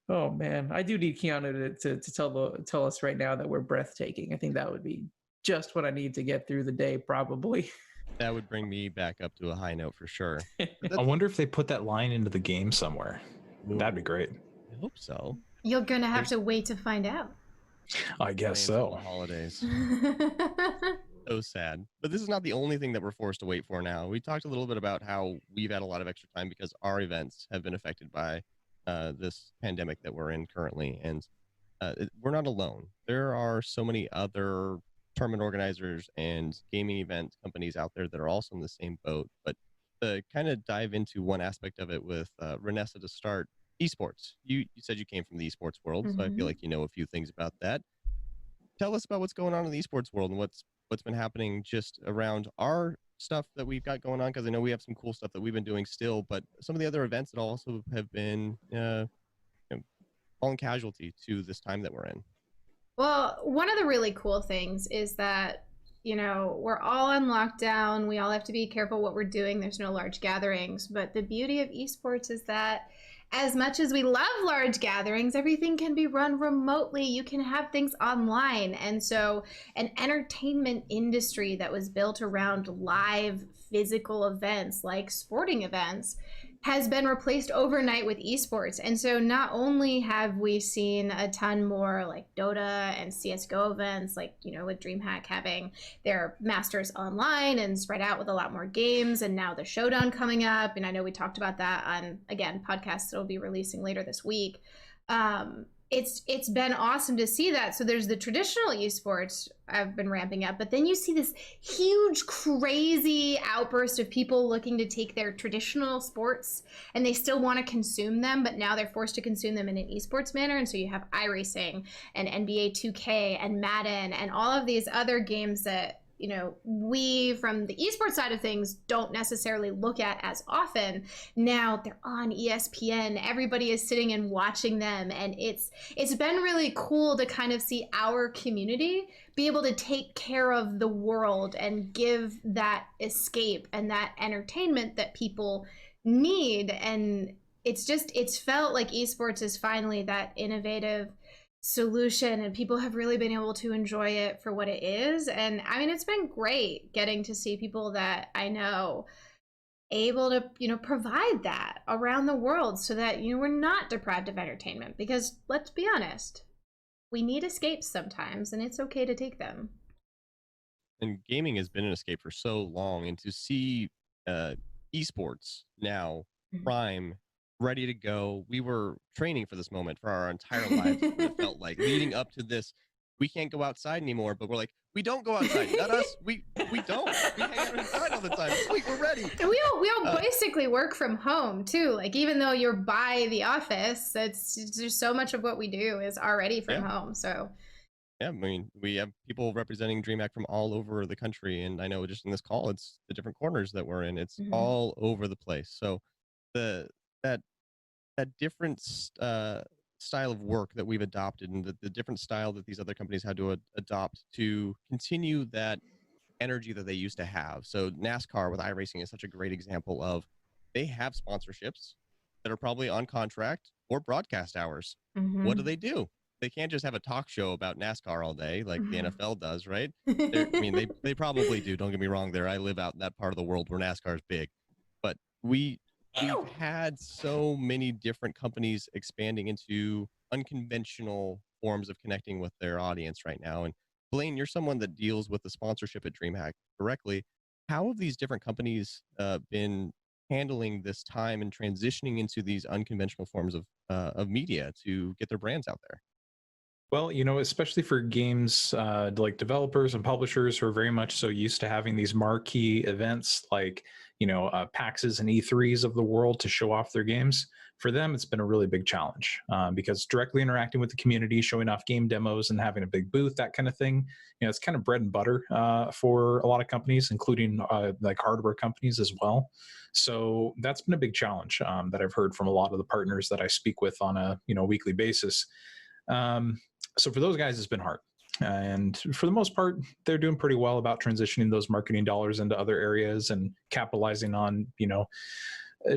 Oh man, I do need Keanu to tell us right now that we're breathtaking. I think that would be just what I need to get through the day, probably. That would bring me back up to a high note for sure. I wonder if they put that line into the game somewhere. That'd be great. I hope so. You're gonna have to wait to find out. I guess Playing for the so. holidays. So sad. But this is not the only thing that we're forced to wait for now. We talked a little bit about how we've had a lot of extra time because our events have been affected by this pandemic that we're in currently. And we're not alone. There are so many other tournament organizers and gaming event companies out there that are also in the same boat. But to kind of dive into one aspect of it with Renessa to start, esports. You said you came from the esports world, so I feel like you know a few things about that. Tell us about what's going on in the esports world and what's been happening just around our stuff that we've got going on, because I know we have some cool stuff that we've been doing still, but some of the other events that also have been falling casualty to this time that we're in. Well, one of the really cool things is that we're all on lockdown. We all have to be careful what we're doing. There's no large gatherings. But the beauty of esports is that as much as we love large gatherings, everything can be run remotely. You can have things online. And so an entertainment industry that was built around live physical events like sporting events has been replaced overnight with esports. And so not only have we seen a ton more like Dota and CSGO events, like, with DreamHack having their masters online and spread out with a lot more games, and now the Showdown coming up. And I know we talked about that on, again, podcasts that will be releasing later this week. It's been awesome to see that. So there's the traditional esports have been ramping up, but then you see this huge, crazy outburst of people looking to take their traditional sports and they still want to consume them, but now they're forced to consume them in an esports manner. And so you have iRacing and NBA 2K and Madden and all of these other games that we from the esports side of things don't necessarily look at as often. Now they're on ESPN. Everybody is sitting and watching them. And it's been really cool to kind of see our community be able to take care of the world and give that escape and that entertainment that people need. And it's felt like esports is finally that innovative solution, and people have really been able to enjoy it for what it is. And I mean, it's been great getting to see people that I know able to provide that around the world so that we're not deprived of entertainment, because let's be honest, we need escapes sometimes, and it's okay to take them. And gaming has been an escape for so long, and to see esports now prime, ready to go. We were training for this moment for our entire lives. It felt like leading up to this. We can't go outside anymore, but we're like, we don't go outside. Not us. We don't. We hang out inside all the time. Sweet, we're ready. And we all basically work from home too. Like, even though you're by the office, there's so much of what we do is already from home. So yeah, I mean, we have people representing DreamHack from all over the country, and I know just in this call, it's the different corners that we're in. It's all over the place. So that different style of work that we've adopted, and the different style that these other companies had to adopt to continue that energy that they used to have. So NASCAR with iRacing is such a great example of, they have sponsorships that are probably on contract or broadcast hours. What do? They can't just have a talk show about NASCAR all day like the NFL does, right? I mean, they probably do. Don't get me wrong there. I live out in that part of the world where NASCAR is big. But we've had so many different companies expanding into unconventional forms of connecting with their audience right now. And Blaine, you're someone that deals with the sponsorship at DreamHack directly. How have these different companies been handling this time and transitioning into these unconventional forms of media to get their brands out there? Well, especially for games like developers and publishers who are very much so used to having these marquee events like, PAXs and E3s of the world to show off their games, for them, it's been a really big challenge because directly interacting with the community, showing off game demos and having a big booth, that kind of thing, it's kind of bread and butter for a lot of companies, including like hardware companies as well. So that's been a big challenge that I've heard from a lot of the partners that I speak with on a weekly basis. So for those guys, it's been hard. And for the most part, they're doing pretty well about transitioning those marketing dollars into other areas and capitalizing on,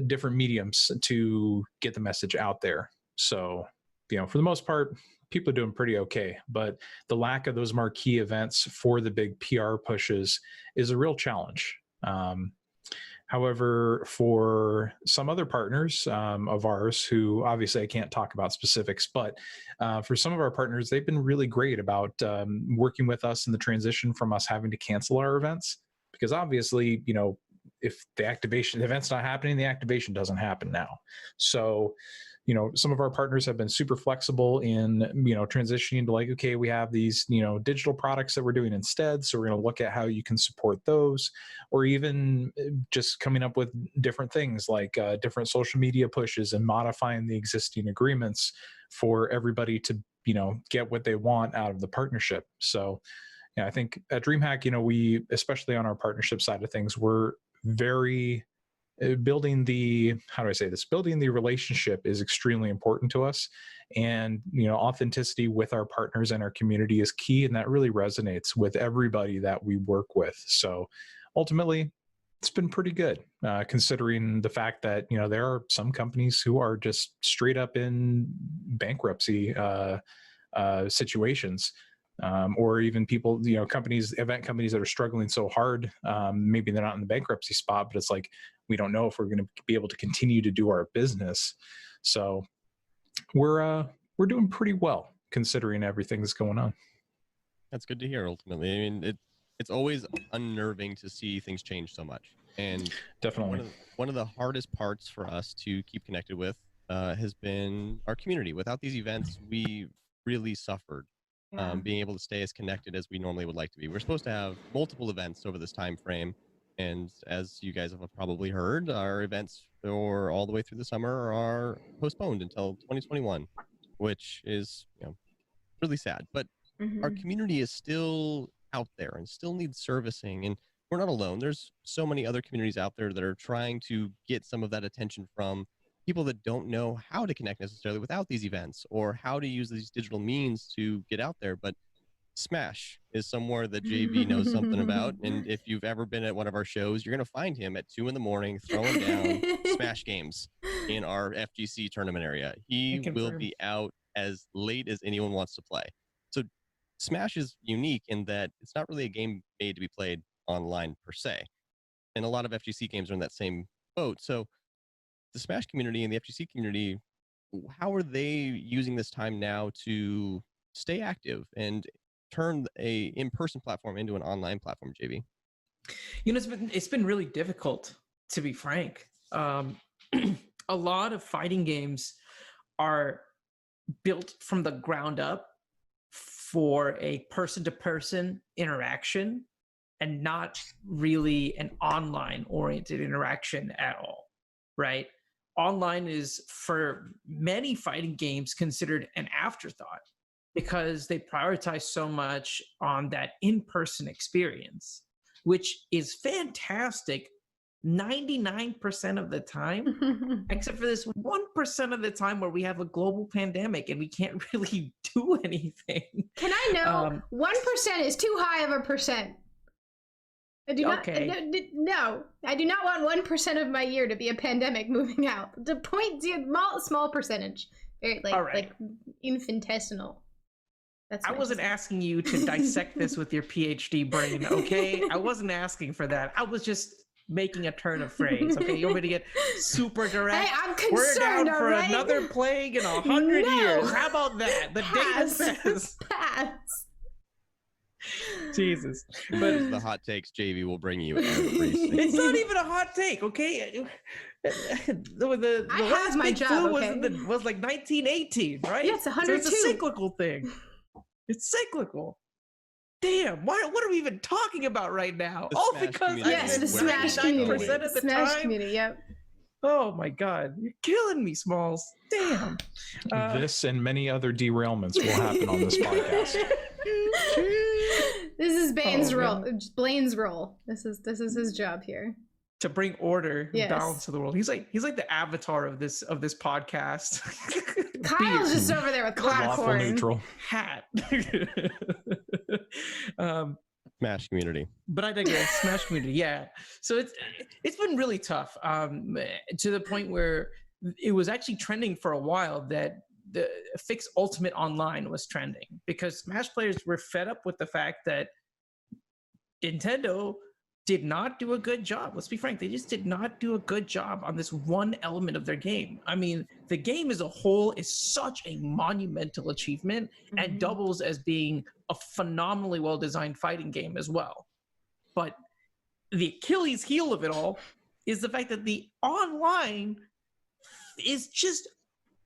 different mediums to get the message out there. So, for the most part, people are doing pretty okay. But the lack of those marquee events for the big PR pushes is a real challenge. However, for some other partners of ours, who obviously I can't talk about specifics, but for some of our partners, they've been really great about working with us in the transition from us having to cancel our events. Because obviously, if the event's not happening, the activation doesn't happen now. So, some of our partners have been super flexible in, transitioning to like, okay, we have these, digital products that we're doing instead. So we're going to look at how you can support those, or even just coming up with different things like different social media pushes and modifying the existing agreements for everybody to, get what they want out of the partnership. So I think at DreamHack, we, especially on our partnership side of things, we're very building the, how do I say this? Building the relationship is extremely important to us. And, authenticity with our partners and our community is key. And that really resonates with everybody that we work with. So ultimately, it's been pretty good, considering the fact that, there are some companies who are just straight up in bankruptcy situations. Or even people, event companies that are struggling so hard. Maybe they're not in the bankruptcy spot, but it's like, we don't know if we're going to be able to continue to do our business. So we're doing pretty well considering everything that's going on. That's good to hear. Ultimately, I mean, it's always unnerving to see things change so much. And definitely one of the hardest parts for us to keep connected with has been our community. Without these events, we really suffered. Being able to stay as connected as we normally would like to be. We're supposed to have multiple events over this time frame, and as you guys have probably heard, our events for all the way through the summer are postponed until 2021, which is really sad. But our community is still out there and still needs servicing, and we're not alone. There's so many other communities out there that are trying to get some of that attention from people that don't know how to connect necessarily without these events or how to use these digital means to get out there. But Smash is somewhere that JV knows something about. And if you've ever been at one of our shows, you're going to find him at 2 a.m. throwing down Smash games in our FGC tournament area. He will be out as late as anyone wants to play. So Smash is unique in that it's not really a game made to be played online per se. And a lot of FGC games are in that same boat. So the Smash community and the FGC community, how are they using this time now to stay active and turn a in-person platform into an online platform, JV? It's been really difficult, to be frank. A lot of fighting games are built from the ground up for a person-to-person interaction and not really an online-oriented interaction at all, right? Online is, for many fighting games, considered an afterthought because they prioritize so much on that in-person experience, which is fantastic 99% of the time, except for this 1% of the time where we have a global pandemic and we can't really do anything. Can I know 1% is too high of a percent? I do not. Okay. No, I do not want 1% of my year to be a pandemic moving out. The point, small percentage, very like infinitesimal. I wasn't asking you to dissect this with your PhD brain, okay? I wasn't asking for that. I was just making a turn of phrase, okay? You want me to get super direct? Hey, I'm concerned, we're down for right? another plague in 100 years. How about that? The data says. Pass. Jesus. But the hot takes JV will bring you every single. It's not even a hot take, okay? The last big flu was like 1918, right? Yeah, it's 102. So it's a cyclical thing. It's cyclical. Damn, what are we even talking about right now? All because the Smash community. Of the Smash time. community, yep. Oh my God, you're killing me, Smalls. Damn. This and many other derailments will happen on this podcast. This is Blaine's role. Blaine's role. This is his job here. To bring order and balance to the world. He's like the avatar of this podcast. Kyle's just over there with popcorn. Neutral Hat. Smash community. But I digress. Smash community, yeah. So it's been really tough, to the point where it was actually trending for a while that the Fix Ultimate Online was trending because Smash players were fed up with the fact that Nintendo did not do a good job. Let's be frank, they just did not do a good job on this one element of their game. I mean, the game as a whole is such a monumental achievement and doubles as being a phenomenally well-designed fighting game as well. But the Achilles heel of it all is the fact that the online is just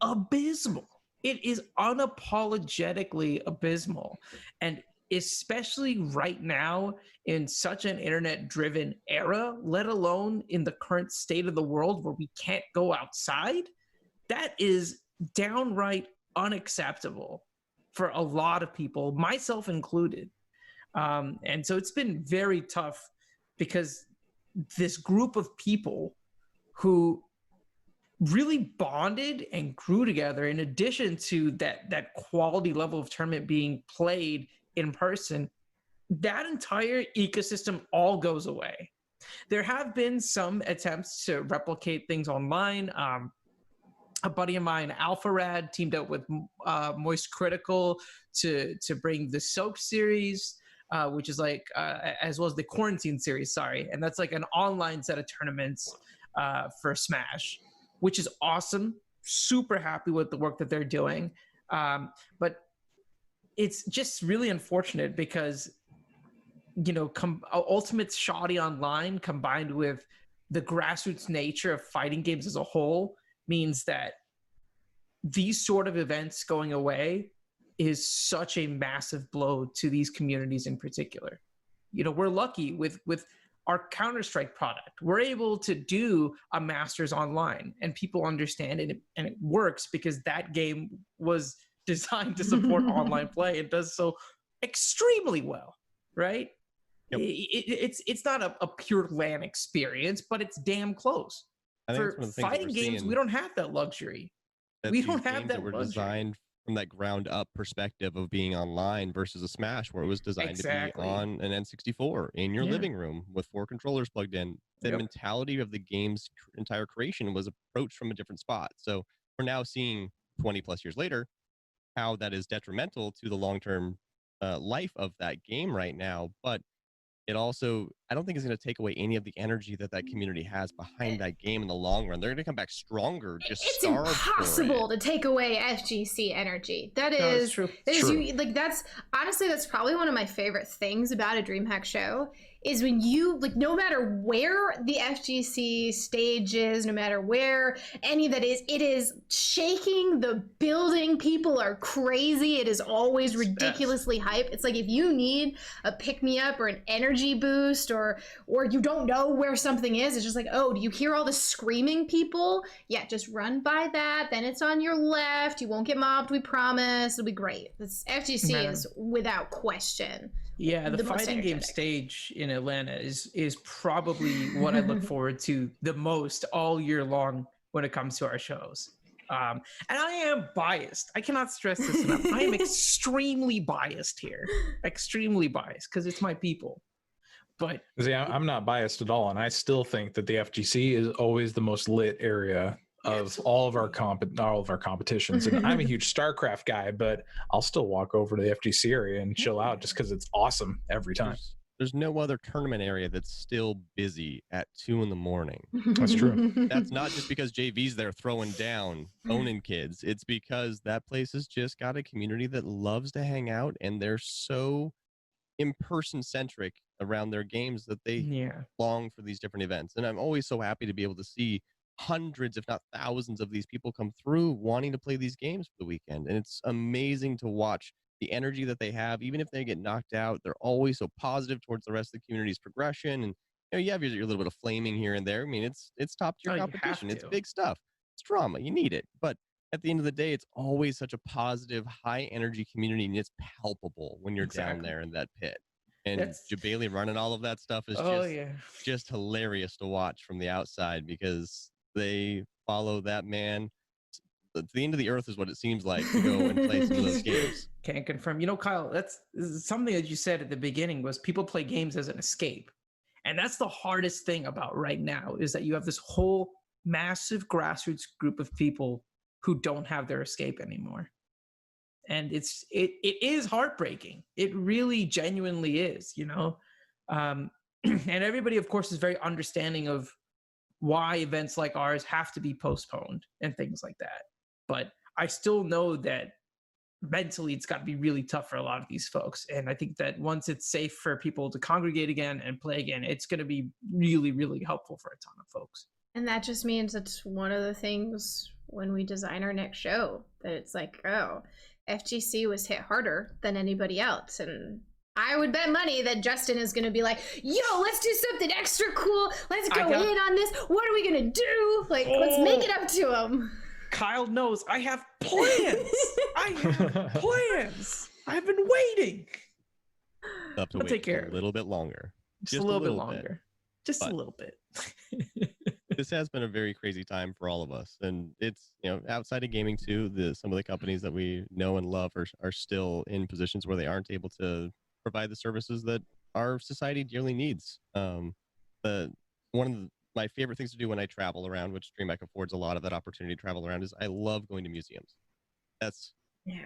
abysmal. It is unapologetically abysmal. And especially right now in such an internet-driven era, let alone in the current state of the world where we can't go outside, that is downright unacceptable for a lot of people, myself included. And so it's been very tough because this group of people who really bonded and grew together, in addition to that quality level of tournament being played in person. That entire ecosystem all goes away. There have been some attempts to replicate things online. A buddy of mine, AlphaRad, teamed up with Moist Critical to bring the Soak series, which is like, as well as the Quarantine series, sorry. And that's like an online set of tournaments for Smash, which is awesome. Super happy with the work that they're doing. But it's just really unfortunate because, you know, Ultimate's shoddy online combined with the grassroots nature of fighting games as a whole means that these sort of events going away is such a massive blow to these communities in particular. You know, we're lucky with our Counter-Strike product. We're able to do a Masters online and people understand it, and it works because that game was designed to support online play. It does so extremely well, right? Yep. It's not a pure LAN experience, but it's damn close. I think For fighting games, we don't have that luxury. We don't have that were luxury. Designed from that ground up perspective of being online versus a Smash where it was designed to be on an N64 in your living room with 4 controllers plugged in. The mentality of the game's entire creation was approached from a different spot. So we're now seeing 20 plus years later how that is detrimental to the long-term life of that game right now. But it also, I don't think it's going to take away any of the energy that that community has behind that game in the long run. They're going to come back stronger. It's impossible to take away FGC energy. That's true. That's honestly, that's probably one of my favorite things about a DreamHack show is when you, like, no matter where the FGC stage is, no matter where any of that is, it is shaking the building. People are crazy. It is always ridiculously hype. It's like if you need a pick-me-up or an energy boost or you don't know where something is, it's just like, oh, do you hear all the screaming people? Yeah, just run by that. Then it's on your left. You won't get mobbed, we promise. It'll be great. This FGC is without question. Yeah, the fighting game stage in Atlanta is probably what I look forward to the most all year long when it comes to our shows. And I am biased. I cannot stress this enough. I am extremely biased here. Extremely biased because it's my people. But see, I'm not biased at all, and I still think that the FGC is always the most lit area of all of our competitions. And I'm a huge StarCraft guy, but I'll still walk over to the FGC area and chill out just because it's awesome every time. There's no other tournament area that's still busy at 2 a.m. That's true. That's not just because JV's there throwing down, owning kids. It's because that place has just got a community that loves to hang out, and they're so in-person centric around their games that they long for these different events. And I'm always so happy to be able to see hundreds, if not thousands, of these people come through wanting to play these games for the weekend. And it's amazing to watch the energy that they have. Even if they get knocked out, they're always so positive towards the rest of the community's progression. And you know, you have your little bit of flaming here and there. I mean, it's top tier competition. It's big stuff. It's drama. You need it. But at the end of the day, it's always such a positive, high energy community, and it's palpable when you're down there in that pit. And Jabali running all of that stuff is just hilarious to watch from the outside because they follow that man. The end of the earth is what it seems like to go and play some of those games. Can't confirm. You know, Kyle, that's something that you said at the beginning was people play games as an escape. And that's the hardest thing about right now is that you have this whole massive grassroots group of people who don't have their escape anymore. And it is heartbreaking. It really genuinely is, you know? And everybody, of course, is very understanding of why events like ours have to be postponed and things like that. But I still know that mentally it's got to be really tough for a lot of these folks. And I think that once it's safe for people to congregate again and play again, it's going to be really, really helpful for a ton of folks. And that just means it's one of the things when we design our next show that it's like, oh, FGC was hit harder than anybody else. And I would bet money that Justin is going to be like, yo, let's do something extra cool. Let's go in on this. What are we going to do? Like, let's make it up to him. Kyle knows I have plans. I have plans. I've been waiting. Have to wait a little bit longer. Just a little bit longer. Just a little bit. This has been a very crazy time for all of us, and it's outside of gaming too. Some of the companies that we know and love are still in positions where they aren't able to provide the services that our society dearly needs. The one of my favorite things to do when I travel around, which DreamHack affords a lot of that opportunity to travel around, is I love going to museums. That's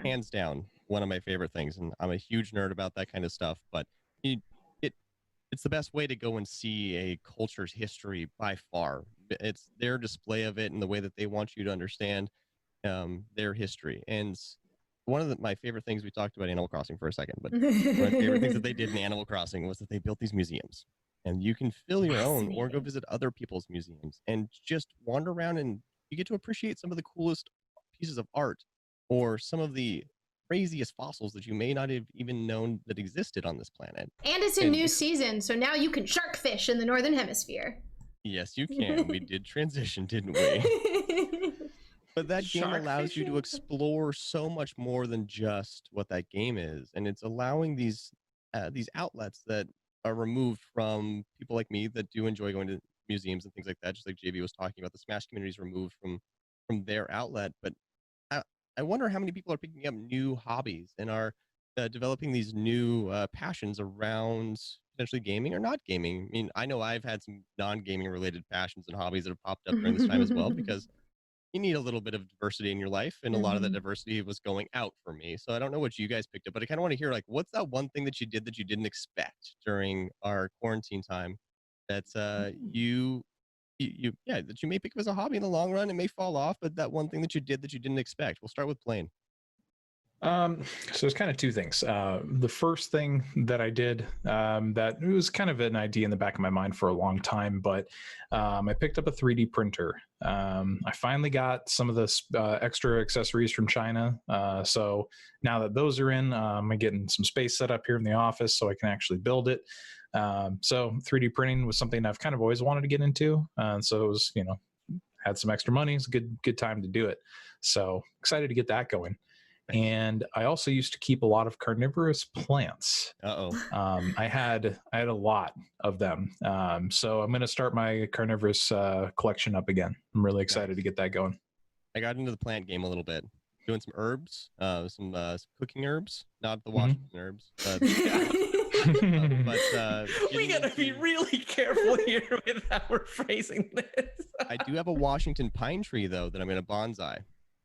hands down one of my favorite things, and I'm a huge nerd about that kind of stuff. But it's the best way to go and see a culture's history by far. It's their display of it and the way that they want you to understand their history. And one of my favorite things, we talked about Animal Crossing for a second, but one of my favorite things that they did in Animal Crossing was that they built these museums. And you can fill your own or go visit other people's museums and just wander around, and you get to appreciate some of the coolest pieces of art or some of the craziest fossils that you may not have even known that existed on this planet. And it's a new season, so now you can shark fish in the Northern Hemisphere. Yes, you can. We did transition, didn't we? But that game allows you to explore so much more than just what that game is. And it's allowing these outlets that are removed from people like me that do enjoy going to museums and things like that, just like JB was talking about. The Smash community is removed from their outlet, but I wonder how many people are picking up new hobbies and are developing these new passions around potentially gaming or not gaming. I mean, I know I've had some non-gaming related passions and hobbies that have popped up during this time as well, because you need a little bit of diversity in your life, and a lot of that diversity was going out for me. So I don't know what you guys picked up, but I kind of want to hear, like, what's that one thing that you did that you didn't expect during our quarantine time that that you may pick up as a hobby in the long run. It may fall off, but that one thing that you did that you didn't expect. We'll start with Blaine. So it's kind of two things. The first thing that I did, that it was kind of an idea in the back of my mind for a long time, but I picked up a 3D printer. I finally got some of the extra accessories from China. So now that those are in, I'm getting some space set up here in the office so I can actually build it. So 3D printing was something I've kind of always wanted to get into. So it was, had some extra money. It's a good time to do it. So excited to get that going. And I also used to keep a lot of carnivorous plants. I had a lot of them. So I'm going to start my carnivorous collection up again. I'm really excited to get that going. I got into the plant game a little bit, doing some herbs, some cooking herbs, not the Washington herbs. But we gotta be really careful here with how we're phrasing this. I do have a Washington pine tree though that I'm going to bonsai.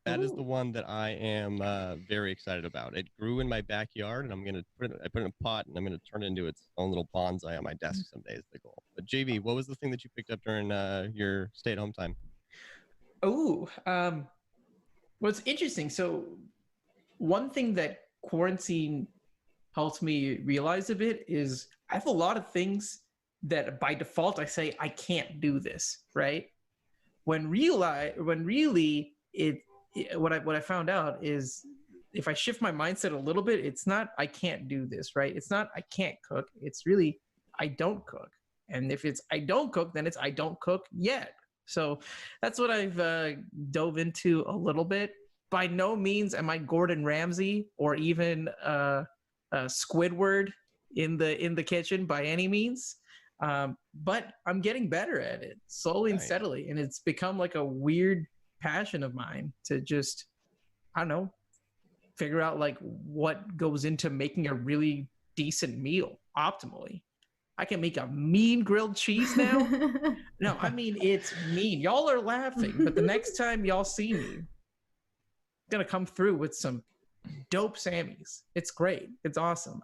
That is the one that I am very excited about. It grew in my backyard, and I'm going to put it in a pot, and I'm going to turn it into its own little bonsai on my desk someday is the goal. But JV, what was the thing that you picked up during your stay-at-home time? Well, it's interesting. So one thing that quarantine helped me realize a bit is I have a lot of things that by default I say I can't do this, right? When really what I found out is if I shift my mindset a little bit, it's not I can't do this, right? It's not I can't cook. It's really I don't cook. And if it's I don't cook, then it's I don't cook yet. So that's what I've dove into a little bit. By no means am I Gordon Ramsay or even Squidward in the kitchen by any means. But I'm getting better at it slowly and steadily. And it's become like a weird passion of mine to just, I don't know, figure out like what goes into making a really decent meal optimally. I can make a mean grilled cheese now. No, I mean, it's mean. Y'all are laughing, but the next time y'all see me, I'm going to come through with some dope Sammys. It's great. It's awesome.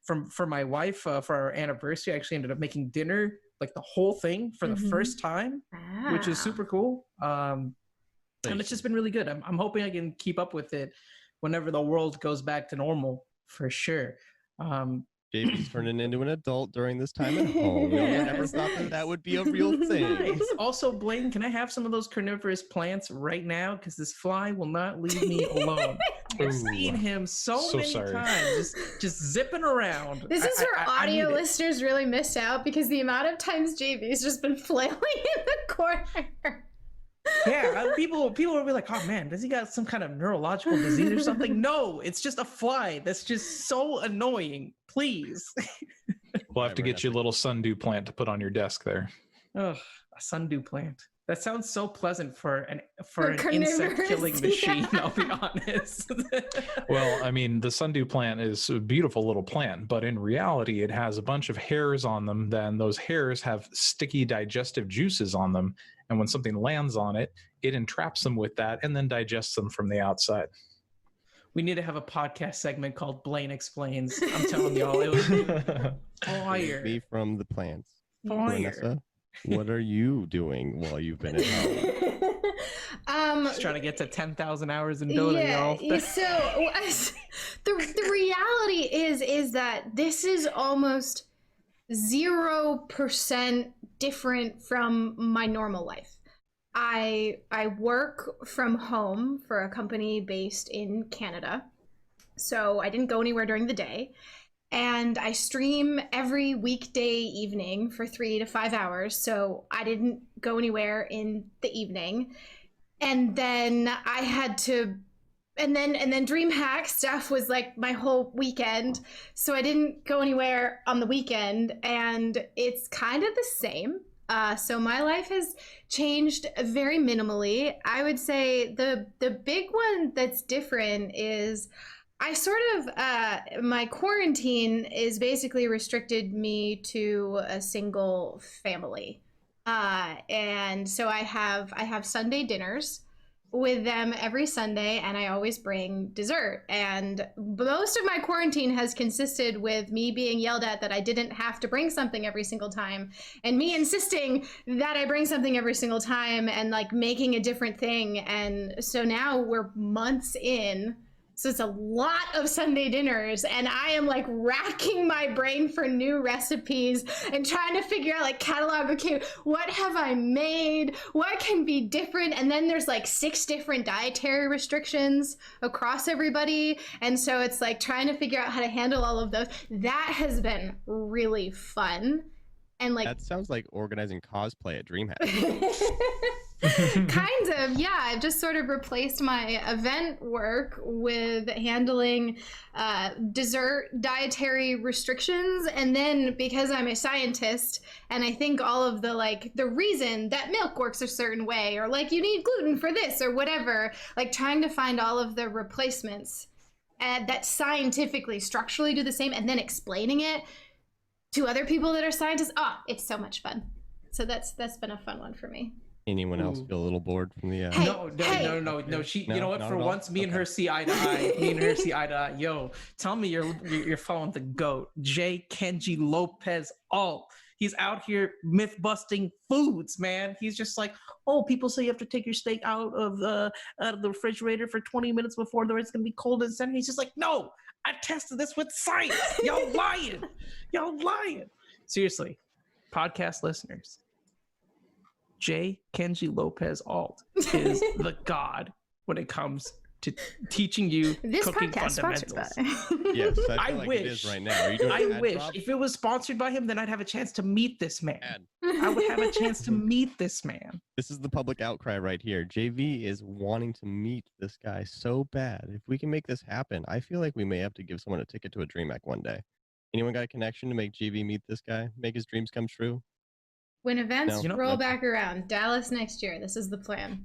For my wife, for our anniversary, I actually ended up making dinner, like the whole thing for the first time, which is super cool. And it's just been really good. I'm hoping I can keep up with it whenever the world goes back to normal, for sure. JV's turning into an adult during this time at home. I never thought that would be a real thing. Nice. Also, Blaine, can I have some of those carnivorous plants right now? Because this fly will not leave me alone. I've seen him so many times, just zipping around. This is where audio listeners really miss out, because the amount of times JV's just been flailing in the corner. Yeah, people will be like, oh man, does he got some kind of neurological disease or something? No, it's just a fly that's just so annoying. Please. We'll have to get you a little sundew plant to put on your desk there. Oh, A sundew plant. That sounds so pleasant for an carnivorous, insect killing machine. yeah. I'll be honest. Well, I mean, the sundew plant is a beautiful little plant, but in reality, it has a bunch of hairs on them. Then those hairs have sticky digestive juices on them. And when something lands on it, it entraps them with that and then digests them from the outside. We need to have a podcast segment called Blaine Explains. I'm telling y'all, it would be fire. Me from the plants. Fire. Vanessa, what are you doing while you've been at home? Just trying to get to 10,000 hours in Dota, y'all. So the reality is that this is almost 0% different from my normal life. I work from home for a company based in Canada, so I didn't go anywhere during the day. And I stream every weekday evening for 3 to 5 hours, so I didn't go anywhere in the evening. And then I had to, and then DreamHack stuff was like my whole weekend, so I didn't go anywhere on the weekend, and it's kind of the same. So my life has changed very minimally. I would say the big one that's different is I sort of, my quarantine is basically restricted me to a single family. And so I have Sunday dinners with them every Sunday, and I always bring dessert. And most of my quarantine has consisted with me being yelled at that I didn't have to bring something every single time, and me insisting that I bring something every single time and like making a different thing. And so now we're months in. So it's a lot of Sunday dinners, and I am like racking my brain for new recipes and trying to figure out, like, catalog, okay, what have I made? What can be different? And then there's like 6 different dietary restrictions across everybody. And so it's like trying to figure out how to handle all of those. That has been really fun. And like, That sounds like organizing cosplay at DreamHack. kind of, yeah. I've just sort of replaced my event work with handling dessert dietary restrictions. And then because I'm a scientist and I think all of the reason that milk works a certain way, or like you need gluten for this or whatever, like trying to find all of the replacements that scientifically, structurally do the same, and then explaining it to other people that are scientists. Oh, it's so much fun. So that's been a fun one for me. Anyone else feel a little bored from the? Hey, No. She, No, you know what? not For at all? once, me and Okay. her see eye to eye. Me and her see eye to eye. Yo, tell me you're following the GOAT, J. Kenji Lopez Alt. He's out here myth busting foods, man. He's just like, oh, people say you have to take your steak out of the refrigerator for 20 minutes before it's gonna be cold and center. He's just like, no, I tested this with science. Y'all lying. Y'all lying. Seriously, podcast listeners. J. Kenji Lopez Alt is the god when it comes to teaching you This cooking podcast sponsored fundamentals. by. Yes, I, I feel like it is wish. right now. Are you doing an I ad wish drop? if it was sponsored by him, then I'd have a chance to meet this man. Ad. I would have a chance to meet this man. This is the public outcry right here. JV is wanting to meet this guy so bad. If we can make this happen, I feel like we may have to give someone a ticket to a DreamHack one day. Anyone got a connection to make JV meet this guy, make his dreams come true? When events No. You know- roll back around, Dallas next year. This is the plan.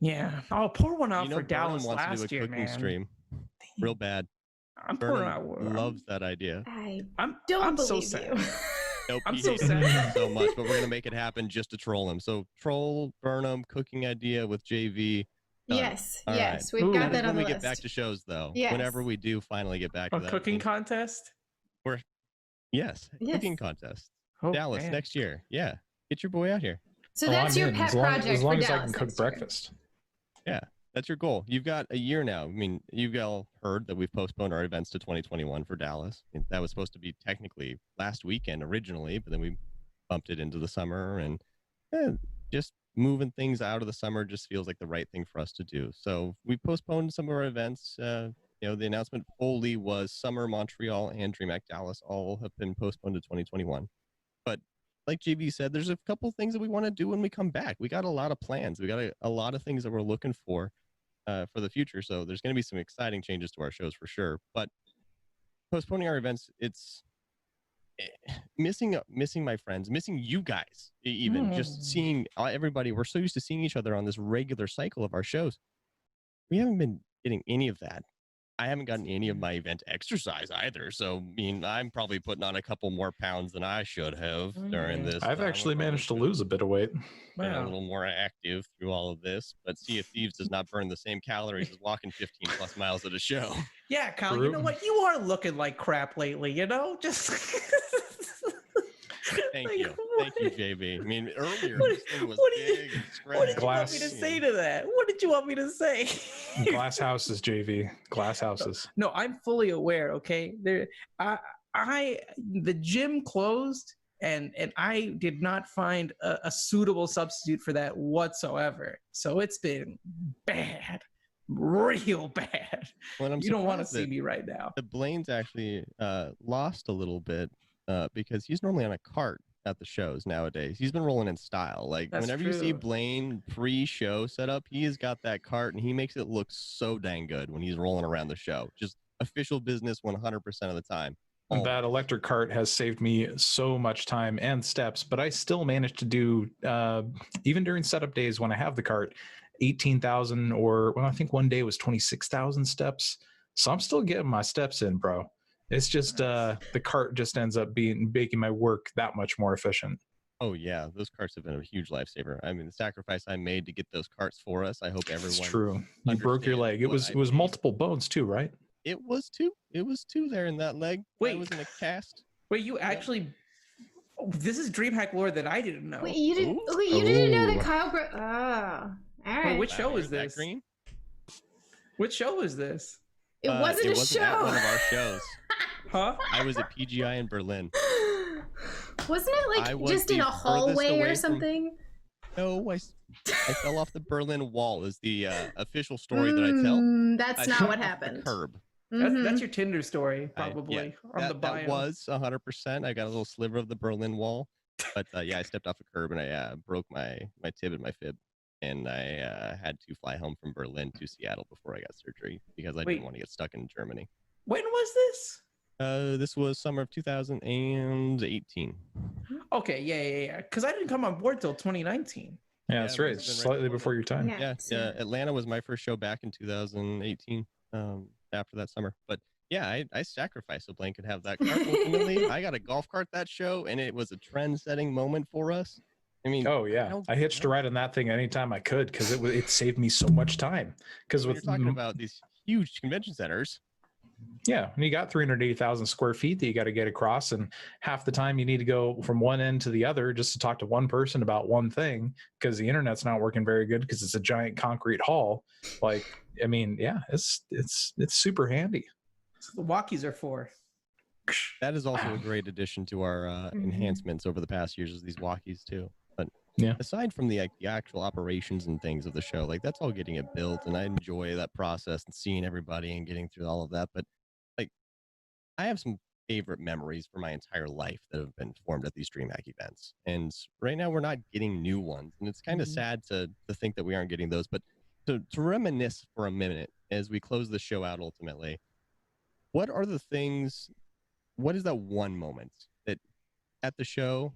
Yeah. Oh, pour one out You know, for Burnham Dallas wants to last do a year, cooking man. stream, real bad. I'm pouring Burnham out. loves that idea. I I'm don't so believe sad. you. Nope, I'm he so hates sad. it so much, but we're gonna make it happen just to troll him. So troll Burnham cooking idea with JV. Done. Yes, All yes, right. we've Ooh. got That is that on when the we list. get back to shows, though. Yes. Whenever we do finally get back to A that. cooking contest? Yes, Yes. cooking contest. Oh, Dallas man. next year. Yeah, get your boy out here. So Oh, that's I'm your in, pet as long, project as long for as I Dallas can cook next year. breakfast. That's your goal. You've got a year now. I mean, you've all heard that we've postponed our events to 2021 for Dallas. I mean, that was supposed to be technically last weekend originally, but then we bumped it into the summer, and just moving things out of the summer just feels like the right thing for us to do. So we postponed some of our events. The announcement fully was Summer Montreal and DreamHack Dallas all have been postponed to 2021. But like JV said, there's a couple things that we want to do when we come back. We got a lot of plans. We got a lot of things that we're looking for the future. So there's going to be some exciting changes to our shows for sure. But postponing our events, it's missing my friends, missing you guys, even just seeing everybody. We're so used to seeing each other on this regular cycle of our shows. We haven't been getting any of that. I haven't gotten any of my event exercise either. So, I mean, I'm probably putting on a couple more pounds than I should have during this. I've actually managed to lose a bit of weight. Been a little more active through all of this, but Sea of Thieves does not burn the same calories as walking 15 plus miles at a show. Yeah, Kyle, True. you know what? You are looking like crap lately, you know? Just Thank like, you. Thank you, JB. I mean, earlier What- this thing was what big and what did you want me Glass. to say to that? What did you want me to say? Glass houses, JV. Glass houses. No, I'm fully aware. Okay, the gym closed, and I did not find a suitable substitute for that whatsoever. So it's been bad, real bad. Well, You don't want to see me right now. The Blaine's actually lost a little bit because he's normally on a cart at the shows nowadays. He's been rolling in style. Like That's whenever you see true. Blaine pre-show setup, he has got that cart and he makes it look so dang good when he's rolling around the show. Just official business 100% of the time. That electric cart has saved me so much time and steps, but I still manage to do, even during setup days when I have the cart, 18,000 or well, I think one day was 26,000 steps. So I'm still getting my steps in, bro. It's just the cart just ends up making my work that much more efficient. Oh yeah, those carts have been a huge lifesaver. I mean, the sacrifice I made to get those carts for us. I hope everyone. It's true. You broke your understands leg. It what was I paid. multiple bones too, right? It was two. It was two there in that leg. I Wait. was in a cast. Wait, you actually? Oh, this is DreamHack lore that I didn't know. Wait, you didn't? Ooh. Wait, you didn't know Ooh. that Kyle broke? Oh, all right. Wait, which show is That this? green? Which show is this? It wasn't a at show. one of our shows. Huh? I was at PGI in Berlin. Wasn't it I like was just in the a furthest hallway away or from- something? No, I fell off the Berlin Wall is the official story that I tell. That's I not fell what off the happened. curb. That's, Mhm. that's your Tinder story, I- probably, yeah, on the bio. That was 100%. I got a little sliver of the Berlin Wall, but yeah, I stepped off a curb and I broke my tib and my fib, and I had to fly home from Berlin to Seattle before I got surgery because I Wait. didn't want to get stuck in Germany. When was this? This was summer of 2018. Okay, yeah. Because I didn't come on board till 2019. Yeah, that's Yeah, right. it's been right Slightly before before your time. Yeah, Atlanta was my first show back in 2018. After that summer, but yeah, I sacrificed so Blaine could have that cart. Ultimately, I got a golf cart that show, and it was a trend-setting moment for us. I mean, Oh yeah, I hitched a ride on that thing anytime I could because it saved me so much time. Because when with you're talking about these huge convention centers, yeah, when you got 380,000 square feet that you got to get across, and half the time you need to go from one end to the other just to talk to one person about one thing because the internet's not working very good because it's a giant concrete hall. Like, I mean, yeah, it's super handy. That's what the walkies are for. that is also a great addition to our enhancements over the past years. Is these walkies too. But Yeah. aside from the actual operations and things of the show, like that's all getting it built, and I enjoy that process and seeing everybody and getting through all of that. But like, I have some favorite memories for my entire life that have been formed at these DreamHack events, and right now we're not getting new ones, and it's kind of sad to think that we aren't getting those. But to reminisce for a minute as we close the show out, ultimately, what are the things? What is that one moment that at the show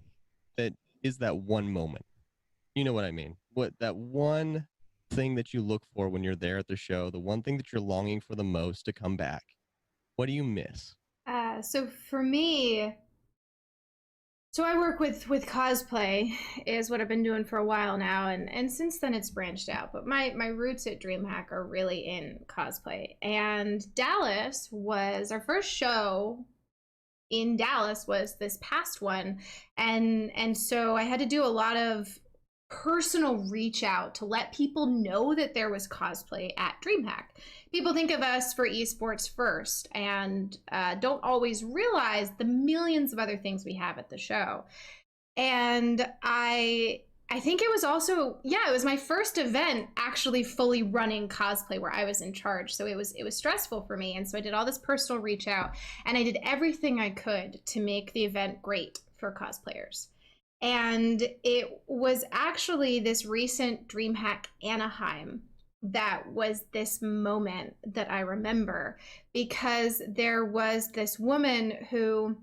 that is that one moment? You know what I mean? What that one thing that you look for when you're there at the show, the one thing that you're longing for the most to come back. What do you miss? So for me, so I work with cosplay is what I've been doing for a while now, and since then it's branched out. But my roots at DreamHack are really in cosplay. And Dallas was our first show. In Dallas was this past one, and so I had to do a lot of personal reach out to let people know that there was cosplay at DreamHack. People think of us for esports first and don't always realize the millions of other things we have at the show. And I think it was also, it was my first event actually fully running cosplay where I was in charge. So it was stressful for me. And so I did all this personal reach out and I did everything I could to make the event great for cosplayers. And it was actually this recent DreamHack Anaheim that was this moment that I remember, because there was this woman who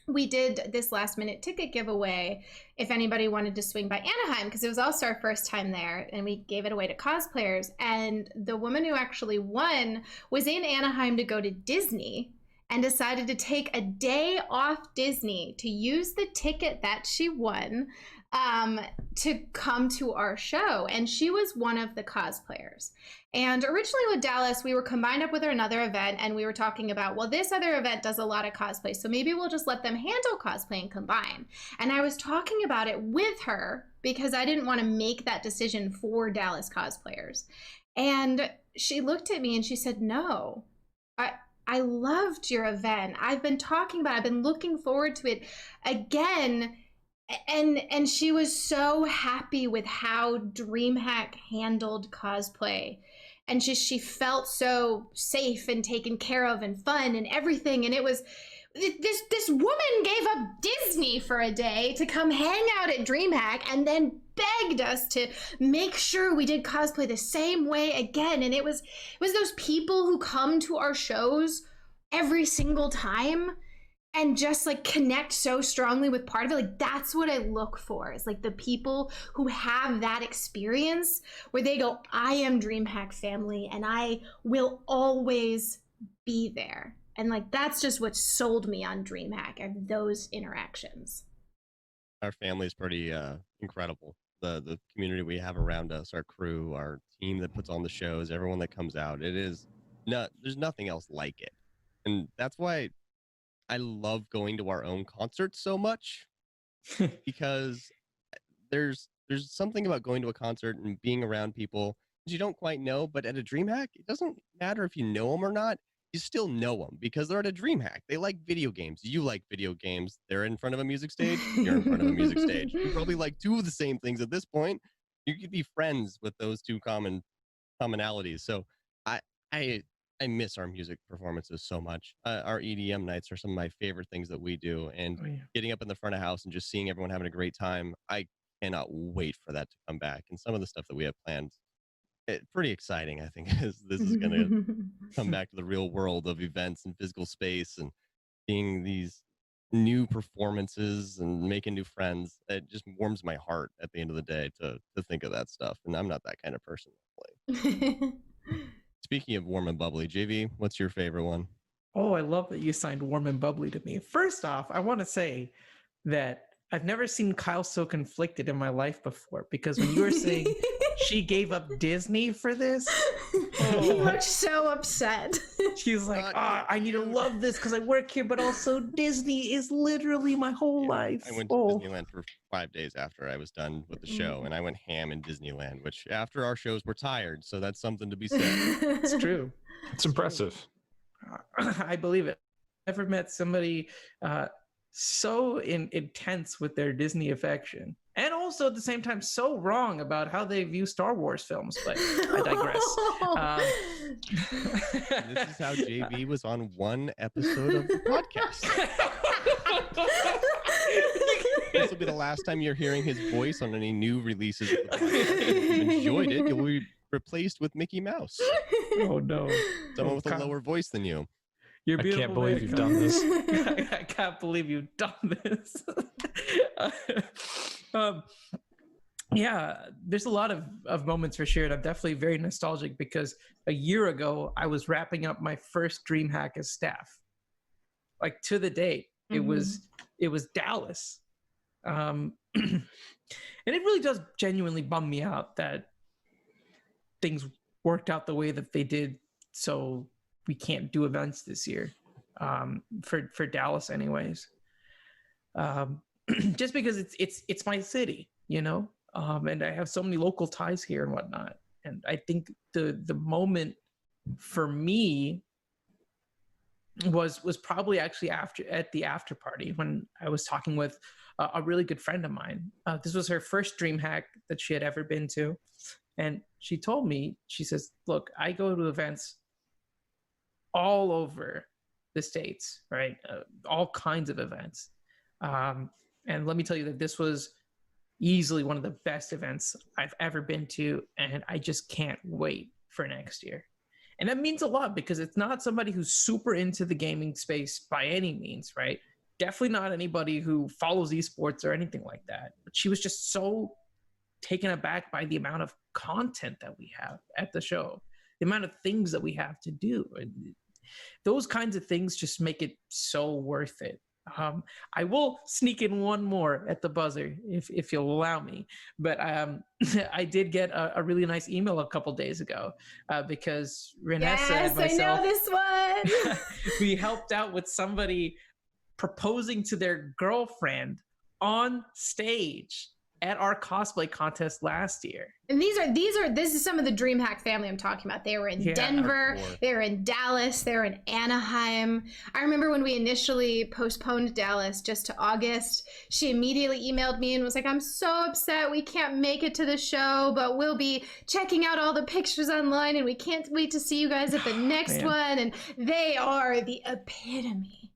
we did this last minute ticket giveaway if anybody wanted to swing by Anaheim, because it was also our first time there, and we gave it away to cosplayers. And the woman who actually won was in Anaheim to go to Disney and decided to take a day off Disney to use the ticket that she won to come to our show. And she was one of the cosplayers. And originally with Dallas, we were combined up with another event, and we were talking about, well, this other event does a lot of cosplay, so maybe we'll just let them handle cosplay and combine. And I was talking about it with her because I didn't want to make that decision for Dallas cosplayers. And she looked at me and she said, no, I loved your event. I've been looking forward to it again. And she was so happy with how DreamHack handled cosplay. And she felt so safe and taken care of and fun and everything. And it was, this woman gave up Disney for a day to come hang out at DreamHack and then begged us to make sure we did cosplay the same way again. And it was those people who come to our shows every single time and just like connect so strongly with part of it. Like, that's what I look for, is like the people who have that experience where they go, I am DreamHack family and I will always be there. And like, that's just what sold me on DreamHack, are those interactions. Our family is pretty incredible. The community we have around us, our crew, our team that puts on the shows, everyone that comes out, there's nothing else like it. And that's why I love going to our own concerts so much, because there's something about going to a concert and being around people that you don't quite know. But at a DreamHack, it doesn't matter if you know them or not. You still know them because they're at a DreamHack. They like video games. You like video games. They're in front of a music stage. You're in front of a music stage. You probably like two of the same things at this point. You could be friends with those two commonalities. So I miss our music performances so much. Our EDM nights are some of my favorite things that we do. And getting up in the front of house and just seeing everyone having a great time, I cannot wait for that to come back. And some of the stuff that we have planned, pretty exciting, I think, is this is going to come back to the real world of events and physical space and seeing these new performances and making new friends. It just warms my heart at the end of the day to think of that stuff. And I'm not that kind of person. Speaking of warm and bubbly, JV, what's your favorite one? Oh, I love that you signed warm and bubbly to me. First off, I want to say that I've never seen Kyle so conflicted in my life before, because when you were saying she gave up Disney for this, he looked so upset. She's like, I need to love this because I work here, but also Disney is literally my whole life. I went to Disneyland for 5 days after I was done with the show, and I went ham in Disneyland, which after our shows were tired, so that's something to be said. It's true. It's impressive. I believe it. I've never met somebody so intense with their Disney affection, and also at the same time so wrong about how they view Star Wars films, but I digress. This is how JV was on one episode of the podcast. This will be the last time you're hearing his voice on any new releases of the podcast. If you enjoyed it, you'll be replaced with Mickey Mouse. Oh no. Someone with a lower voice than you. You're I can't believe you've done this. I can't believe you've done this. Yeah, there's a lot of moments for sure. And I'm definitely very nostalgic because a year ago, I was wrapping up my first DreamHack as staff. Like, to the date, it was Dallas. And it really does genuinely bum me out that things worked out the way that they did. So we can't do events this year, for Dallas anyways. Just because it's my city, you know, and I have so many local ties here and whatnot. And I think the moment for me was probably actually at the after party when I was talking with a really good friend of mine. This was her first DreamHack that she had ever been to. And she told me, she says, look, I go to events all over the States, right? All kinds of events. And let me tell you that this was easily one of the best events I've ever been to. And I just can't wait for next year. And that means a lot because it's not somebody who's super into the gaming space by any means, right? definitely not anybody who follows esports or anything like that. But she was just so taken aback by the amount of content that we have at the show, the amount of things that we have to do. And those kinds of things just make it so worth it. I will sneak in one more at the buzzer if you'll allow me. But I did get a really nice email a couple days ago because Renessa and myself, I know this one. we helped out with somebody proposing to their girlfriend on stage at our cosplay contest last year. And this is some of the DreamHack family I'm talking about. They were in Denver, they were in Dallas, they were in Anaheim. I remember when we initially postponed Dallas just to August, she immediately emailed me and was like, I'm so upset we can't make it to the show, but we'll be checking out all the pictures online and we can't wait to see you guys at the next one. And they are the epitome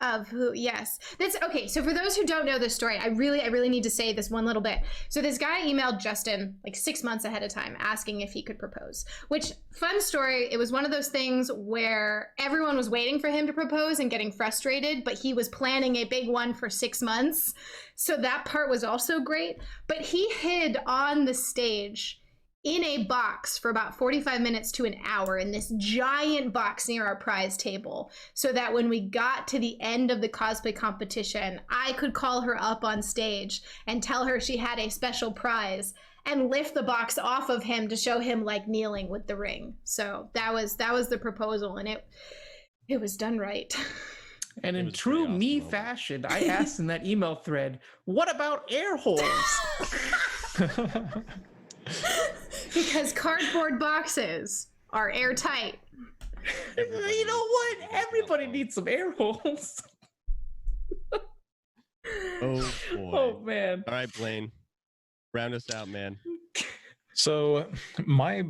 of who. Yes, that's okay. So for those who don't know this story, I really need to say this one little bit. So this guy emailed Justin like 6 months ahead of time asking if he could propose, which, fun story, it was one of those things where everyone was waiting for him to propose and getting frustrated, but he was planning a big one for 6 months. So that part was also great, but he hid on the stage in a box for about 45 minutes to an hour in this giant box near our prize table, so that when we got to the end of the cosplay competition, I could call her up on stage and tell her she had a special prize and lift the box off of him to show him like kneeling with the ring. So that was the proposal, and it was done right. And in true me fashion, I asked in that email thread, what about air holes? Because cardboard boxes are airtight. You know what? Everybody needs some air holes. Oh boy. Oh man. All right, Blaine, round us out, man. So my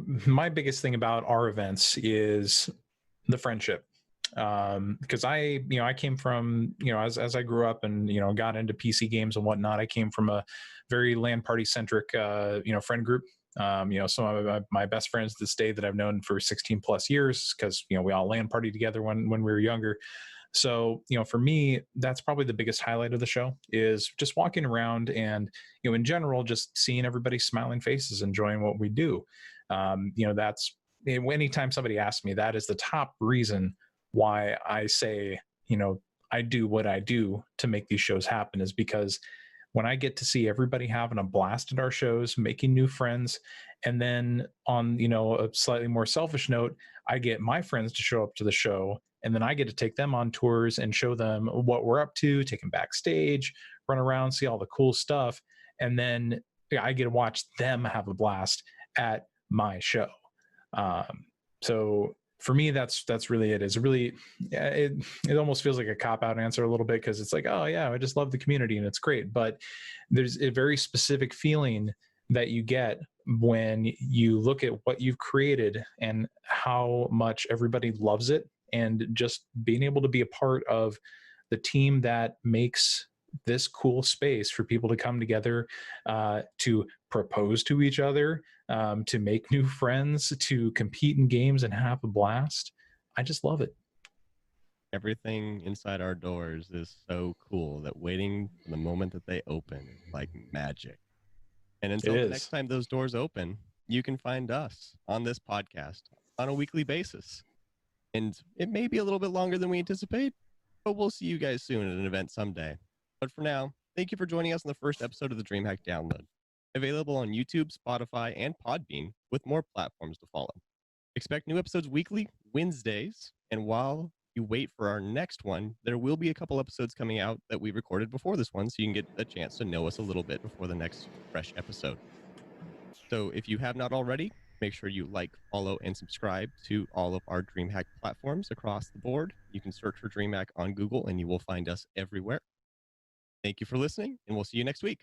biggest thing about our events is the friendship. Because I came from, as I grew up and, got into PC games and whatnot, I came from a very LAN party centric, friend group. Some of my best friends to this day that I've known for 16 plus years, because, we all LAN party together when we were younger. So, for me, that's probably the biggest highlight of the show, is just walking around and, in general, just seeing everybody's smiling faces, enjoying what we do. That's, anytime somebody asks me, that is the top reason why I say, I do what I do to make these shows happen, is because when I get to see everybody having a blast at our shows, making new friends, and then on, a slightly more selfish note, I get my friends to show up to the show, and then I get to take them on tours and show them what we're up to, take them backstage, run around, see all the cool stuff, and then I get to watch them have a blast at my show. So for me, that's really it. Is really, it almost feels like a cop-out answer a little bit, because it's like, oh yeah, I just love the community and it's great. But there's a very specific feeling that you get when you look at what you've created and how much everybody loves it, and just being able to be a part of the team that makes this cool space for people to come together, to propose to each other, to make new friends, to compete in games and have a blast. I just love it. Everything inside our doors is so cool that waiting for the moment that they open is like magic. And until the next time those doors open, you can find us on this podcast on a weekly basis. And it may be a little bit longer than we anticipate, but we'll see you guys soon at an event someday. But for now, thank you for joining us in the first episode of the DreamHack Download. Available on YouTube, Spotify, and Podbean, with more platforms to follow. Expect new episodes weekly, Wednesdays, and while you wait for our next one, there will be a couple episodes coming out that we recorded before this one, so you can get a chance to know us a little bit before the next fresh episode. So if you have not already, make sure you like, follow, and subscribe to all of our DreamHack platforms across the board. You can search for DreamHack on Google, and you will find us everywhere. Thank you for listening, and we'll see you next week.